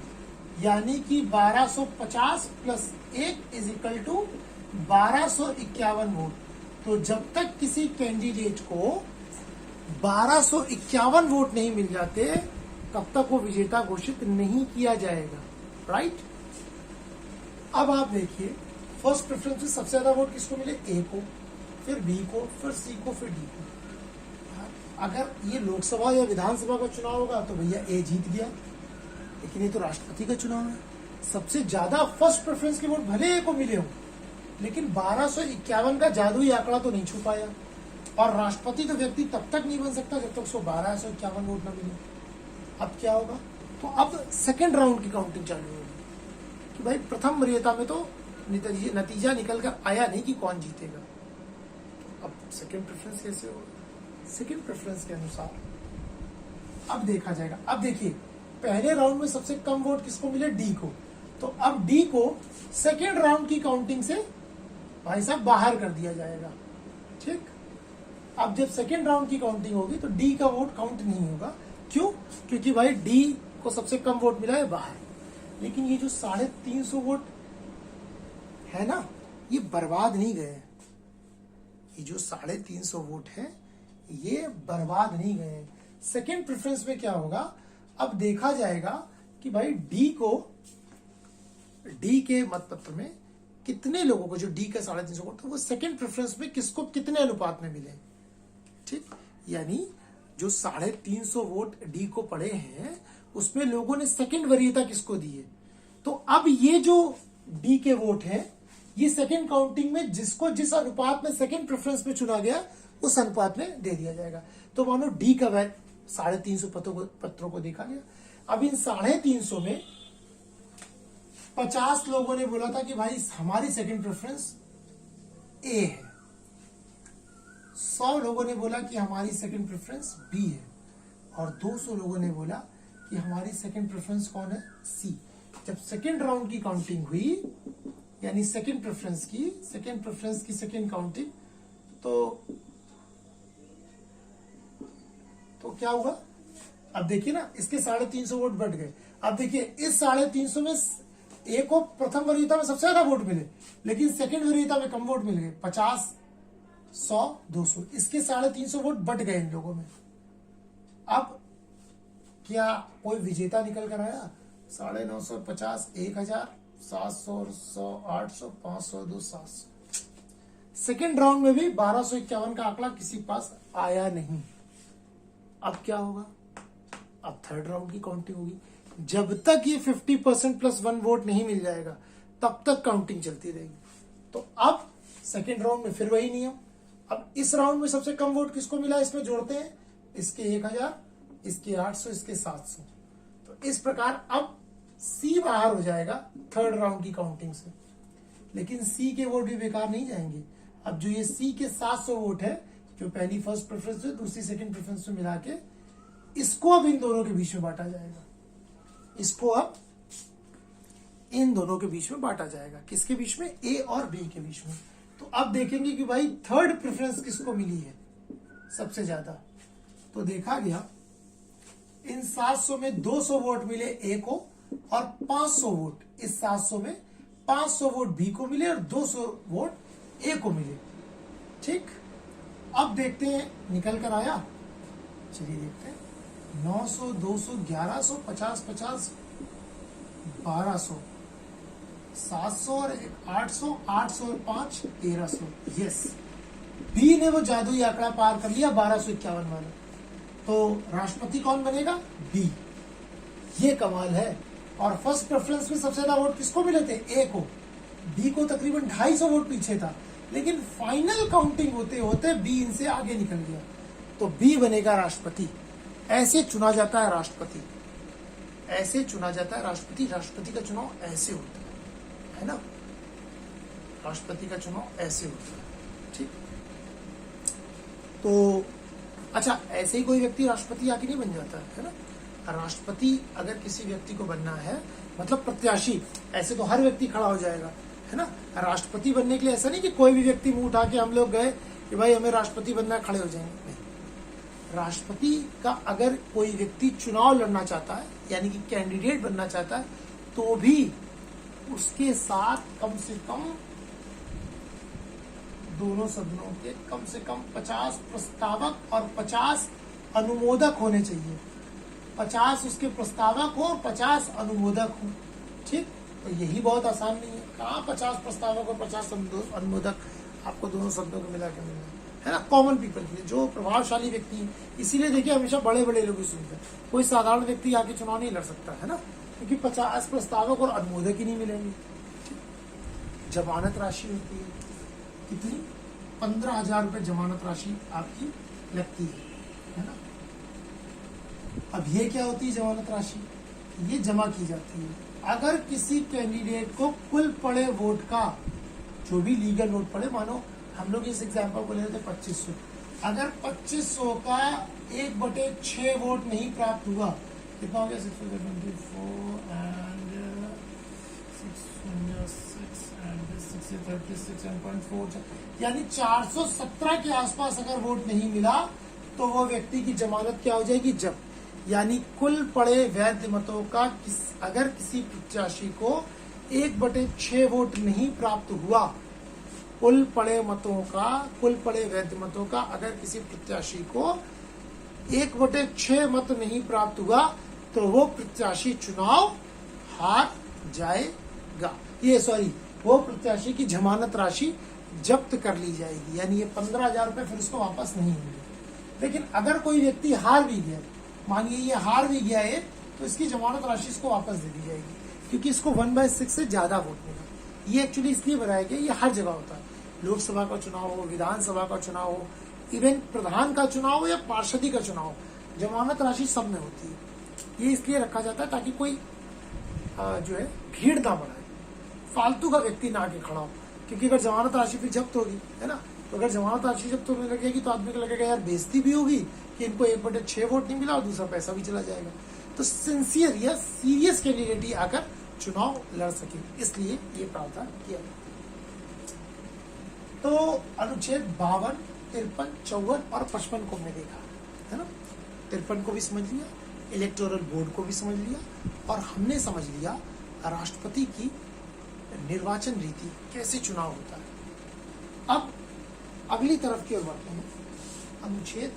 यानी कि 1250 plus 1 is equal to 1251 vote. तो जब तक किसी कैंडिडेट को 1251 वोट नहीं मिल जाते तब तक वो विजेता घोषित नहीं किया जाएगा। राइट, अब आप देखिए फर्स्ट प्रेफरेंस में सबसे ज्यादा वोट किसको मिले, ए को, फिर बी को, फिर सी को, फिर डी को। अगर ये लोकसभा या विधानसभा का चुनाव होगा तो भैया ए जीत गया, लेकिन ये तो राष्ट्रपति का चुनाव है। सबसे ज्यादा फर्स्ट प्रेफरेंस के वोट भले ए को मिले हो, लेकिन 1251 का जादुई आंकड़ा तो नहीं छू पाया, और राष्ट्रपति तो व्यक्ति तब तक नहीं बन सकता जब तक उसको 1251 वोट न मिले। अब क्या होगा, तो अब सेकेंड राउंड की काउंटिंग चालू होगी कि भाई प्रथम वरीयता में तो नतीजा निकल कर आया नहीं कि कौन जीतेगा। अब सेकेंड प्रेफरेंस कैसे होगा, सेकेंड प्रेफरेंस के अनुसार अब देखा जाएगा। अब देखिए पहले राउंड में सबसे कम वोट किसको मिले, डी को। तो अब डी को सेकेंड राउंड की काउंटिंग से भाई साहब बाहर कर दिया जाएगा। ठीक, अब जब सेकेंड राउंड की काउंटिंग होगी तो डी का वोट काउंट नहीं होगा। क्यों, क्योंकि भाई डी को सबसे कम वोट मिला है बाहर। लेकिन ये जो 350 वोट है ना, ये बर्बाद नहीं गए। ये जो 350 वोट है ये बर्बाद नहीं गए। सेकेंड प्रेफरेंस में क्या होगा, अब देखा जाएगा कि भाई डी के मतपत्र में कितने लोगों को, जो डी का 350 वोट, तो वो सेकेंड प्रेफरेंस में किसको कितने अनुपात में मिले। ठीक, यानी जो 350 वोट डी को पड़े हैं उसमें लोगों ने सेकेंड वरीयता किसको दी है। तो अब ये जो डी के वोट है ये सेकेंड काउंटिंग में जिसको जिस अनुपात में सेकेंड प्रेफरेंस में चुना गया उस अनुपात में दे दिया जाएगा। तो मानो डी का वैध 350 पत्रों को देखा गया। अब इन 350 में 50 लोगों ने बोला था कि भाई हमारी सेकेंड प्रेफरेंस ए है, 100 लोगों ने बोला कि हमारी सेकेंड प्रेफरेंस बी है, और 200 लोगों ने बोला कि हमारी सेकेंड प्रेफरेंस कौन है, सी। जब सेकेंड राउंड की काउंटिंग हुई, यानी सेकेंड प्रेफरेंस की सेकेंड काउंटिंग, तो क्या हुआ, अब देखिए ना, इसके 350 वोट बढ़ गए। अब देखिए इस 350 में ए को प्रथम वरीयता में सबसे ज्यादा वोट मिले, लेकिन सेकंड वरीयता में कम वोट मिल गए, 50, 100, 200, इसके 350 वोट बढ़ गए इन लोगों में। अब क्या कोई विजेता निकल कर आया? 950, 1000, 700, 100, 800, 500, 200, 700। सेकेंड राउंड में भी 1251 का आंकड़ा किसी पास आया नहीं। अब क्या होगा? अब थर्ड राउंड की काउंटिंग होगी। जब तक ये 50% प्लस 1 वोट नहीं मिल जाएगा तब तक काउंटिंग चलती रहेगी। तो अब सेकेंड राउंड में फिर वही नियम। अब इस राउंड में सबसे कम वोट किसको मिला, इसमें जोड़ते हैं, इसके 1000, इसके 800, इसके 700। तो इस प्रकार अब सी बाहर हो जाएगा थर्ड राउंड की काउंटिंग से, लेकिन सी के वोट भी बेकार नहीं जाएंगे। अब जो ये सी के 700 वोट है, जो पहली फर्स्ट प्रेफरेंस है दूसरी सेकंड प्रेफरेंस में मिला के, इसको अब इन दोनों के बीच में बांटा जाएगा। इसको अब इन दोनों के बीच में बांटा जाएगा। किसके बीच में? ए और बी के बीच में। तो अब देखेंगे कि भाई थर्ड प्रेफरेंस किसको मिली है सबसे ज्यादा। तो देखा गया इन 700 में 200 वोट मिले ए को और 500 वोट, इस 700 में 500 वोट बी को मिले और 200 वोट ए को मिले। ठीक, अब देखते हैं निकल कर आया। चलिए देखते हैं, 900, 200, 1100, 50, 50, 1200, 700 और 800, 800 और 5, 1300। यस, बी ने वो जादुई आंकड़ा पार कर लिया, 1251 वाला। तो राष्ट्रपति कौन बनेगा? बी। ये कमाल है। और फर्स्ट प्रेफरेंस में सबसे ज्यादा वोट किसको मिले थे? ए को। बी को तकरीबन 250 वोट पीछे था, लेकिन फाइनल काउंटिंग होते होते बी इनसे आगे निकल गया। तो बी बनेगा राष्ट्रपति। ऐसे चुना जाता है राष्ट्रपति, ऐसे चुना जाता है राष्ट्रपति। राष्ट्रपति का चुनाव ऐसे होता है ना, राष्ट्रपति का चुनाव ऐसे होता है। ठीक, तो अच्छा, ऐसे ही कोई व्यक्ति राष्ट्रपति आके नहीं बन जाता है ना। राष्ट्रपति अगर किसी व्यक्ति को बनना है, मतलब प्रत्याशी, ऐसे तो हर व्यक्ति खड़ा हो जाएगा है ना। राष्ट्रपति बनने के लिए ऐसा नहीं कि कोई भी व्यक्ति मुंह उठा के हम लोग गए कि भाई हमें राष्ट्रपति बनना है, खड़े हो जाएंगे। नहीं, राष्ट्रपति का अगर कोई व्यक्ति चुनाव लड़ना चाहता है, यानी कि कैंडिडेट बनना चाहता है, तो भी उसके साथ कम से कम दोनों सदनों के कम से कम 50 प्रस्तावक और 50 अनुमोदक होने चाहिए। 50 उसके प्रस्तावक हो, 50 अनुमोदक हो। ठीक, तो यही बहुत आसान नहीं है। कहाँ 50 प्रस्तावक और 50 अनुमोदक आपको दोनों सदनों को मिला के मिलना है ना। कॉमन पीपल के लिए, जो प्रभावशाली व्यक्ति है, इसीलिए देखिए हमेशा बड़े बड़े लोग ही सुनते हैं। कोई साधारण व्यक्ति आके चुनाव नहीं लड़ सकता है ना, क्योंकि 50 प्रस्तावक और अनुमोदक ही नहीं मिलेंगे। जमानत राशि होती है कितनी? 15,000 रुपए जमानत राशि आपकी लगती है ना। अब ये क्या होती है जमानत राशि? ये जमा की जाती है अगर किसी कैंडिडेट को कुल पड़े वोट का, जो भी लीगल वोट पड़े, मानो हम लोग इस एग्जाम्पल को ले लेते 2500, अगर 2500 का 1/6 वोट नहीं प्राप्त हुआ, कितना हो गया? 624 एंड 636 यानी 417 के आसपास अगर वोट नहीं मिला तो वो व्यक्ति की जमानत क्या हो जाएगी? जब्त। यानी कुल पड़े वैध मतों का अगर किसी प्रत्याशी को 1/6 वोट नहीं प्राप्त हुआ, कुल पड़े वैध मतों का अगर किसी प्रत्याशी को 1/6 मत नहीं प्राप्त हुआ तो वो प्रत्याशी चुनाव हार जाएगा। वो प्रत्याशी की जमानत राशि जब्त कर ली जाएगी, यानी ये 15,000 रुपए फिर उसको वापस नहीं होंगे। लेकिन अगर कोई व्यक्ति हार भी गया, मानिए ये हार भी गया है, तो इसकी जमानत राशि इसको वापस दे दी जाएगी, क्योंकि इसको 1/6 से ज्यादा वोट मिला। ये एक्चुअली इसलिए बनाया गया, ये हर जगह होता है। लोकसभा का चुनाव हो, विधानसभा का चुनाव हो, इवन प्रधान का चुनाव हो या पार्षदी का चुनाव हो, जमानत राशि सब में होती है। ये इसलिए रखा जाता है ताकि कोई जो है भीड़ ना बढ़ाए, फालतू का व्यक्ति ना आके खड़ा हो। क्योंकि अगर जमानत राशि भी जब्त होगी है ना, तो अगर जमानत राशि जब्त होने लगेगी तो आदमी को लगेगा यार बेइज्जती भी होगी कि इनको 1/6 वोट नहीं मिला और दूसरा पैसा भी चला जाएगा। तो सिंसियर या सीरियस कैंडिडेट ही आकर चुनाव लड़ सके, इसलिए ये प्रावधान किया गया। तो अनुच्छेद 52, 53, 54 और 55 को हमने देखा है ना। 53 को भी समझ लिया, इलेक्टोरल बोर्ड को भी समझ लिया, और हमने समझ लिया राष्ट्रपति की निर्वाचन रीति, कैसे चुनाव होता है। अब अगली तरफ की ओर बढ़ते हैं, अनुच्छेद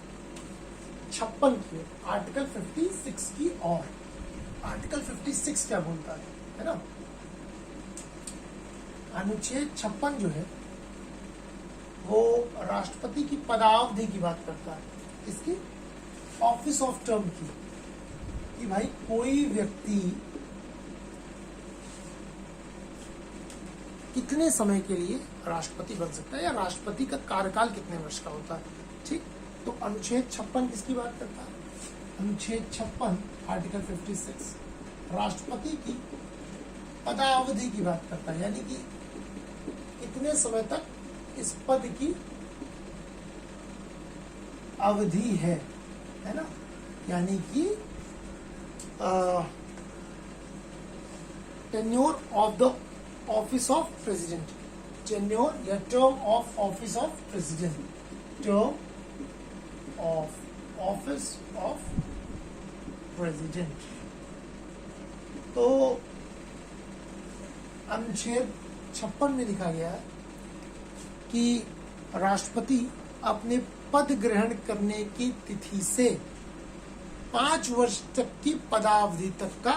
56 की ओर, आर्टिकल 56 की ओर। आर्टिकल 56 क्या बोलता है ना? अनुच्छेद 56 जो है वो राष्ट्रपति की पदावधि की बात करता है, इसकी ऑफिस ऑफ टर्म की, कि भाई कोई व्यक्ति कितने समय के लिए राष्ट्रपति बन सकता है, या राष्ट्रपति का कार्यकाल कितने वर्ष का होता है। ठीक, तो अनुच्छेद 56 किसकी बात करता है? अनुच्छेद 56 आर्टिकल 56 राष्ट्रपति की पदावधि की बात करता है, यानी कि कितने समय तक इस पद की अवधि है ना? यानी कि tenure of the office of president, tenure या term of office of president, term of office of president. तो अनुच्छेद 56 में लिखा गया है कि राष्ट्रपति अपने पद ग्रहण करने की तिथि से 5 वर्ष तक की पदावधि तक का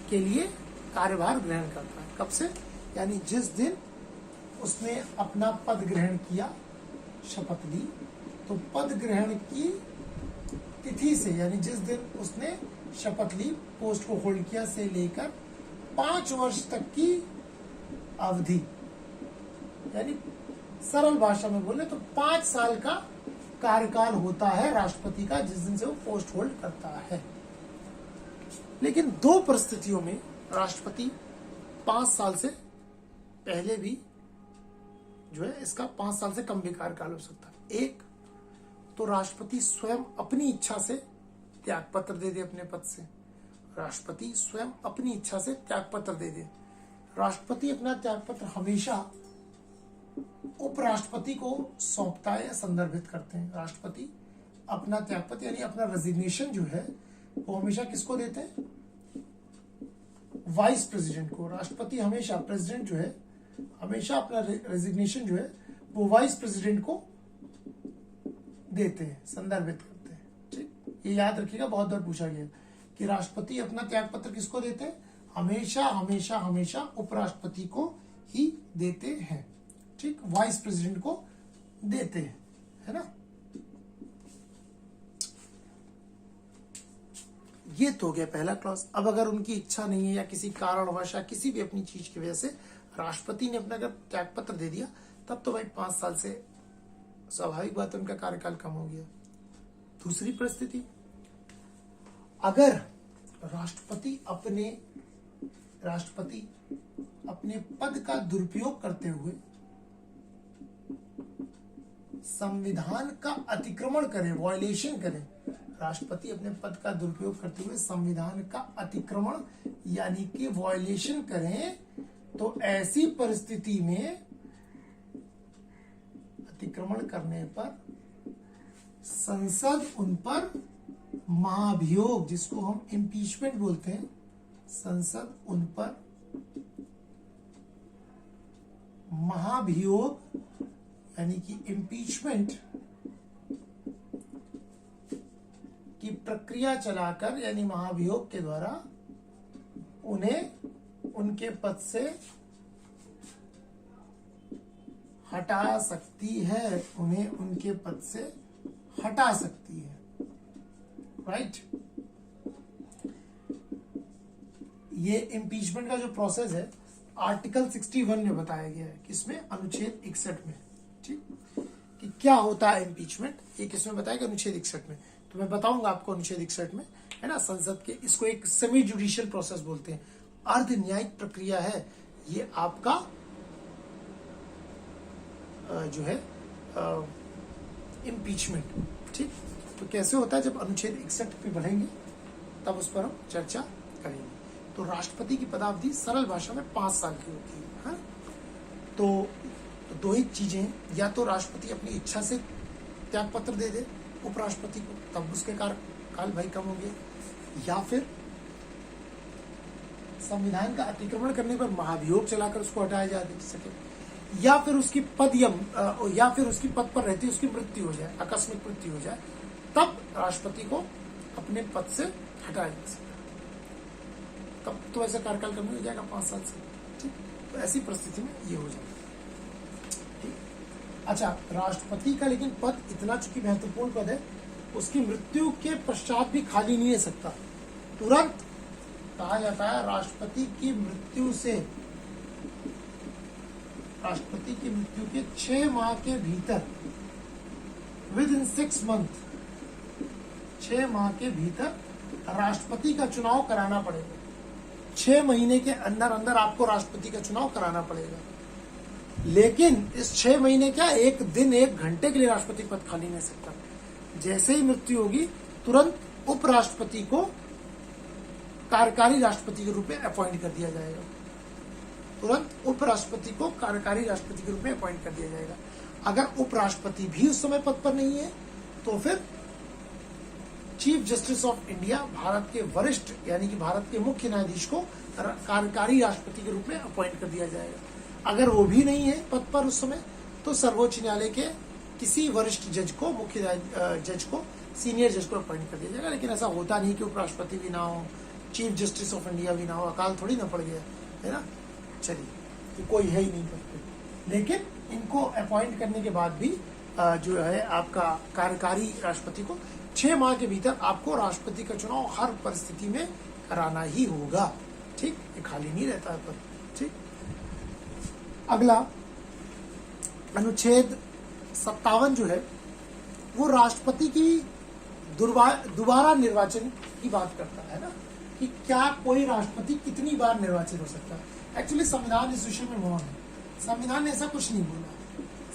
के लिए कार्यभार ग्रहण करता है। कब से? यानी जिस दिन उसने अपना पद ग्रहण किया, शपथ ली, तो पद ग्रहण की तिथि से, यानी जिस दिन उसने शपथ ली, पोस्ट को होल्ड किया, से लेकर 5 वर्ष तक की अवधि, यानी सरल भाषा में बोले तो 5 साल का कार्यकाल होता है राष्ट्रपति का, जिस दिन से वो पोस्ट होल्ड करता है। लेकिन 2 परिस्थितियों में राष्ट्रपति 5 साल से पहले भी जो है इसका 5 साल से कम भी कार्यकाल हो सकता है। एक तो राष्ट्रपति स्वयं अपनी इच्छा से त्यागपत्र दे दे अपने पद से, राष्ट्रपति स्वयं अपनी इच्छा से त्यागपत्र दे दे। राष्ट्रपति अपना त्यागपत्र हमेशा उपराष्ट्रपति को सौंपता है या संदर्भित करते हैं। राष्ट्रपति अपना त्यागपत्र यानी अपना रेजिग्नेशन जो है वो हमेशा किसको देते हैं? वाइस प्रेसिडेंट को। राष्ट्रपति हमेशा, प्रेसिडेंट जो है हमेशा अपना रेजिग्नेशन जो है वो वाइस प्रेसिडेंट को देते हैं, संदर्भित करते हैं। ठीक, ये याद रखिएगा, बहुत बार पूछा गया कि राष्ट्रपति अपना त्यागपत्र किसको देते हैं? हमेशा हमेशा हमेशा उपराष्ट्रपति को ही देते हैं। ठीक, वाइस प्रेसिडेंट को देते हैं, है ना? ये तो हो गया पहला क्लॉज। अब अगर उनकी इच्छा नहीं है या किसी कारणवश या किसी भी अपनी चीज की वजह से राष्ट्रपति ने अपना अगर त्यागपत्र दे दिया, तब तो भाई 5 साल से स्वाभाविक बात है उनका कार्यकाल कम हो गया। दूसरी परिस्थिति, अगर राष्ट्रपति अपने पद का दुरुपयोग करते हुए संविधान का अतिक्रमण करे, वॉयलेशन करे, राष्ट्रपति अपने पद का दुरुपयोग करते हुए संविधान का अतिक्रमण यानी कि वॉयलेशन करें, तो ऐसी परिस्थिति में अतिक्रमण करने पर संसद उन पर महाभियोग, जिसको हम इम्पीचमेंट बोलते हैं, संसद उन पर महाभियोग यानी कि इम्पीचमेंट की प्रक्रिया चलाकर, यानी महाभियोग के द्वारा उन्हें उनके पद से हटा सकती है, उन्हें उनके पद से हटा सकती है। राइट, ये इम्पीचमेंट का जो प्रोसेस है आर्टिकल 61 में बताया गया है। किसमें? अनुच्छेद 61 में। ठीक, कि क्या होता है इम्पीचमेंट, ये किसमें बताया गया? अनुच्छेद 61 में। तो मैं बताऊंगा आपको अनुच्छेद 61 में, है ना? संसद के, इसको एक सेमी जुडिशियल प्रोसेस बोलते हैं, अर्ध न्यायिक प्रक्रिया है ये आपका जो है इम्पीचमेंट। ठीक, तो कैसे होता है? जब अनुच्छेद 61 पे बढ़ेंगे तब उस पर हम चर्चा करेंगे। तो राष्ट्रपति की पदावधि सरल भाषा में 5 साल की होती है। तो 2 ही चीजें, या तो राष्ट्रपति अपनी इच्छा से त्यागपत्र दे दे उपराष्ट्रपति को, तब उसके कार्यकाल भाई कम हो गया, या फिर संविधान का अतिक्रमण करने पर महाभियोग चलाकर उसको हटाया जा सके, या फिर उसकी या फिर उसकी पद पर रहती उसकी मृत्यु हो जाए, आकस्मिक मृत्यु हो जाए, तब राष्ट्रपति को अपने पद से हटाया जा सकता है। तब तो ऐसा कार्यकाल कम हो जाएगा 5 साल से। ठीक, तो ऐसी परिस्थिति में ये हो जाएगा। ठीक, अच्छा, राष्ट्रपति का लेकिन पद इतना चूंकि महत्वपूर्ण पद है, उसकी मृत्यु के पश्चात भी खाली नहीं रह सकता। तुरंत कहा जाता है राष्ट्रपति की मृत्यु के 6 माह के भीतर, विद इन 6 मंथ, 6 माह के भीतर राष्ट्रपति का चुनाव कराना पड़ेगा। 6 महीने के अंदर अंदर आपको राष्ट्रपति का चुनाव कराना पड़ेगा। लेकिन इस 6 महीने क्या, 1 दिन 1 घंटे के लिए राष्ट्रपति पद खाली नहीं सकता। जैसे ही मृत्यु होगी तुरंत उपराष्ट्रपति को कार्यकारी राष्ट्रपति के रूप में अपॉइंट कर दिया जाएगा। तुरंत उपराष्ट्रपति को कार्यकारी राष्ट्रपति के रूप में अपॉइंट कर दिया जाएगा। अगर उपराष्ट्रपति भी उस समय पद पर नहीं है तो फिर chief justice of India, Bharat के वरिष्ठ यानी कि भारत के मुख्य न्यायाधीश को कार्यकारी राष्ट्रपति के रूप में अपॉइंट कर दिया जाएगा। अगर वो भी नहीं है पद पर उस समय तो सर्वोच्च न्यायालय के किसी वरिष्ठ जज को, मुख्य जज को, सीनियर जज को अपॉइंट कर दिया जाएगा। लेकिन ऐसा होता नहीं कि उपराष्ट्रपति भी ना हो, चीफ जस्टिस ऑफ इंडिया भी ना हो, अकाल थोड़ी ना पड़ गया है ना। चलिए, तो कोई है ही नहीं पद पे। लेकिन इनको अपॉइंट करने के बाद भी जो है आपका कार्यकारी राष्ट्रपति को 6 माह के भीतर आपको राष्ट्रपति का चुनाव हर परिस्थिति में कराना ही होगा। ठीक, ये खाली नहीं रहता है पद। ठीक, अगला अनुच्छेद 57 जो है वो राष्ट्रपति की दोबारा निर्वाचन की बात करता है ना, कि क्या कोई राष्ट्रपति कितनी बार निर्वाचित हो सकता है। एक्चुअली संविधान इस विषय में मौन है। संविधान ने ऐसा कुछ नहीं बोला।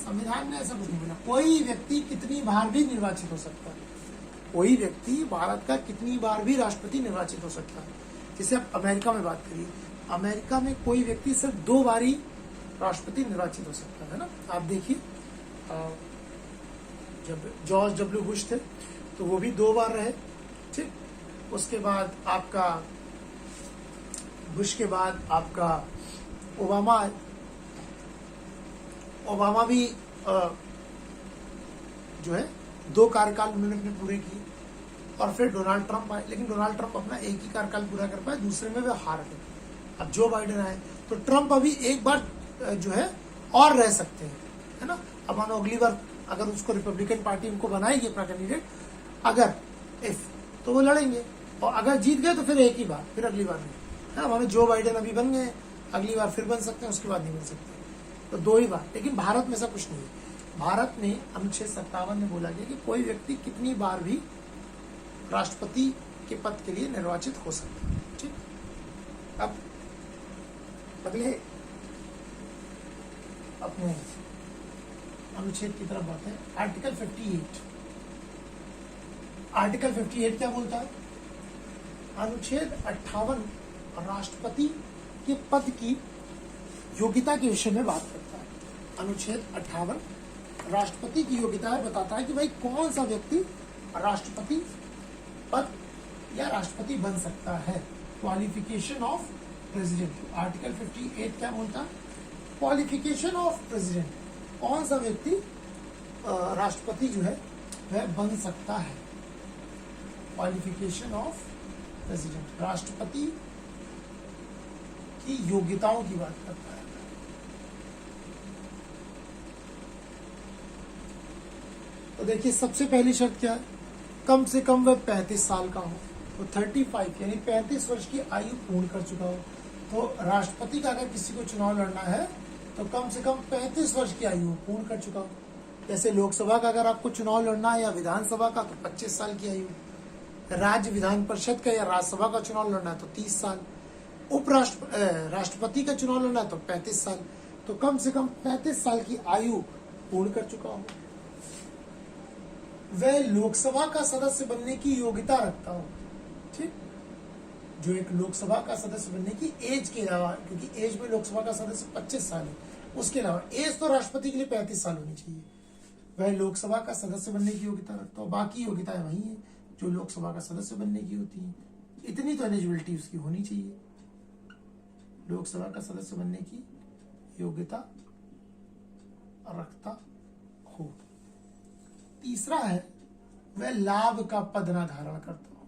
संविधान ने ऐसा कुछ नहीं बोला। कोई व्यक्ति कितनी बार भी निर्वाचित हो सकता है। कोई व्यक्ति भारत का कितनी बार भी राष्ट्रपति निर्वाचित हो सकता है। जैसे आप अमेरिका में बात करिए, अमेरिका में कोई व्यक्ति सिर्फ 2 बार ही राष्ट्रपति निर्वाचित हो सकता है ना। आप देखिए, जब जॉर्ज डब्ल्यू बुश थे तो वो भी 2 बार रहे। ठीक, उसके बाद आपका बुश के बाद आपका ओबामा भी जो है 2 कार्यकाल उन्होंने पूरे किए। और फिर डोनाल्ड ट्रंप आए, लेकिन डोनाल्ड ट्रंप अपना एक ही कार्यकाल पूरा कर पाए, दूसरे में वे हार गए। अब जो बाइडेन आए तो ट्रंप अभी एक बार जो है और रह सकते हैं, है ना। अब मानो अगली बार अगर उसको रिपब्लिकन पार्टी उनको बनाएगी अपना कैंडिडेट, अगर इफ तो वो लड़ेंगे, और अगर जीत गए तो फिर एक ही बार, फिर अगली बार नहीं, है ना। मानो जो बाइडेन अभी बन गए, अगली बार फिर बन सकते हैं, उसके बाद नहीं बन सकते, तो 2 ही बार। लेकिन भारत में ऐसा कुछ नहीं है। भारत में अनुच्छेद 57 में बोला गया कि कोई व्यक्ति कितनी बार भी राष्ट्रपति के पद के लिए निर्वाचित हो सकता है। ठीक, अब अगले अपने अनुच्छेद की तरफ आते हैं। आर्टिकल 58। आर्टिकल 58 क्या बोलता है? अनुच्छेद 58 राष्ट्रपति के पद की योग्यता के विषय में बात करता है। अनुच्छेद 58 राष्ट्रपति की योग्यता बताता है कि भाई कौन सा व्यक्ति राष्ट्रपति पद या राष्ट्रपति बन सकता है। Qualification of president. आर्टिकल 58 क्या बोलता है? क्वालिफिकेशन ऑफ प्रेसिडेंट, कौन सा व्यक्ति राष्ट्रपति जो है वह बन सकता है। क्वालिफिकेशन ऑफ प्रेसिडेंट राष्ट्रपति की योग्यताओं की बात करता है। तो देखिए, सबसे पहली शर्त क्या है? कम से कम वह 35 साल का हो, तो 35 यानी 35 वर्ष की आयु पूर्ण कर चुका हो। तो राष्ट्रपति का अगर किसी को चुनाव लड़ना है तो कम से कम 35 वर्ष की आयु पूर्ण कर चुका हो। जैसे लोकसभा का अगर आपको चुनाव लड़ना है या विधानसभा का तो 25 साल की आयु, राज्य विधान परिषद का या राज्यसभा का चुनाव लड़ना है तो 30 साल, राष्ट्रपति का चुनाव लड़ना है तो 35 साल। तो कम से कम 35 साल की आयु पूर्ण कर चुका हो। वह लोकसभा का सदस्य बनने की योग्यता रखता हो। ठीक, जो एक लोकसभा का सदस्य बनने की एज के अलावा, क्योंकि एज में लोकसभा का सदस्य 25 साल है, उसके अलावा एज तो राष्ट्रपति के लिए 35 साल होनी चाहिए। वह लोकसभा का सदस्य बनने की योग्यता रखता हो। बाकी योग्यताएं वही है जो लोकसभा का सदस्य बनने की होती है। इतनी तो एलिजिबिलिटी उसकी होनी चाहिए, लोकसभा का सदस्य बनने की योग्यता रखता हो। तीसरा है वह लाभ का पद ना धारण करता हो,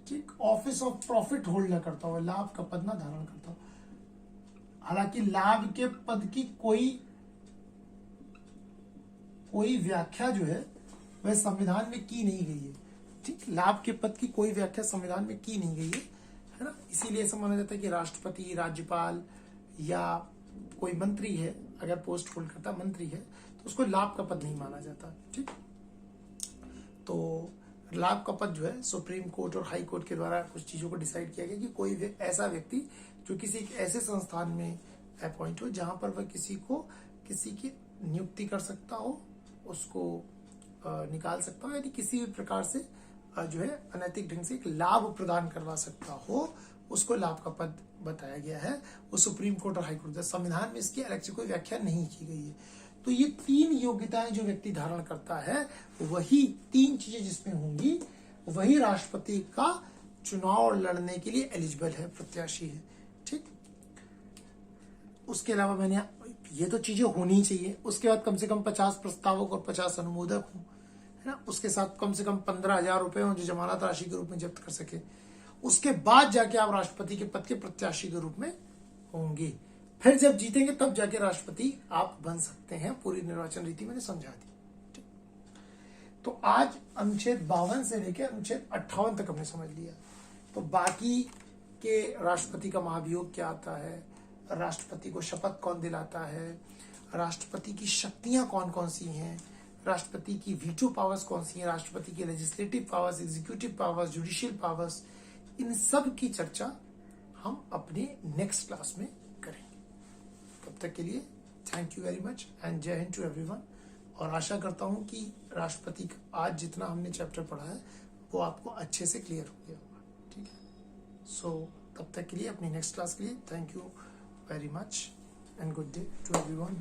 ठीक, ऑफिस ऑफ प्रॉफिट होल्ड ना करता हो, लाभ का पद ना धारण करता हो। हालांकि लाभ के पद की कोई व्याख्या जो है वह संविधान में की नहीं गई है, ठीक, लाभ के पद की कोई व्याख्या संविधान में की नहीं गई है ना। इसीलिए ऐसा माना जाता है कि राष्ट्रपति, राज्यपाल या कोई मंत्री है, अगर पोस्ट होल्ड करता मंत्री है तो उसको लाभ का पद नहीं माना जाता, ठीक। तो लाभ का पद जो है सुप्रीम कोर्ट और हाई कोर्ट के द्वारा कुछ चीजों को डिसाइड किया गया कि कोई ऐसा व्यक्ति जो किसी एक ऐसे संस्थान में अपॉइंट हो जहां पर वह किसी की नियुक्ति कर सकता हो, उसको निकाल सकता हो, यानी किसी भी प्रकार से जो है अनैतिक ढंग से एक लाभ प्रदान करवा सकता हो, उसको लाभ का पद बताया गया है। वो सुप्रीम कोर्ट और हाई कोर्ट, संविधान में इसकी अलग से कोई व्याख्या नहीं की गई है। तो ये 3 योग्यताएं जो व्यक्ति धारण करता है, वही 3 चीजें जिसमें होंगी, वही राष्ट्रपति का चुनाव लड़ने के लिए एलिजिबल है, प्रत्याशी है, ठीक। उसके अलावा मैंने ये तो चीजें होनी चाहिए। उसके बाद कम से कम 50 प्रस्तावक और 50 अनुमोदक हों, है ना। उसके साथ कम से कम 15,000 रुपए हों जो जमानत राशि के रूप में जब्त कर सके। उसके बाद जाके आप राष्ट्रपति के पद के प्रत्याशी के रूप में होंगे। फिर जब जीतेंगे तब जाके राष्ट्रपति आप बन सकते हैं। पूरी निर्वाचन रीति मैंने समझा दी। तो आज अनुच्छेद 52 से लेकर अनुच्छेद 58 तक हमने समझ लिया। तो बाकी के राष्ट्रपति का महाभियोग क्या आता है, राष्ट्रपति को शपथ कौन दिलाता है, राष्ट्रपति की शक्तियां कौन कौन सी हैं, राष्ट्रपति की वीटो पावर्स कौन सी हैं, राष्ट्रपति की legislative powers, executive powers, judicial powers, इन सब की चर्चा हम अपने नेक्स्ट क्लास में करेंगे। तब तक के लिए thank you very much and जय हिंद टू एवरीवन। और आशा करता हूं कि राष्ट्रपति का आज जितना हमने चैप्टर पढ़ा है वो आपको अच्छे से क्लियर हो गया होगा, ठीक है। सो तब तक के लिए अपनी नेक्स्ट क्लास के लिए thank you very much and good day to everyone.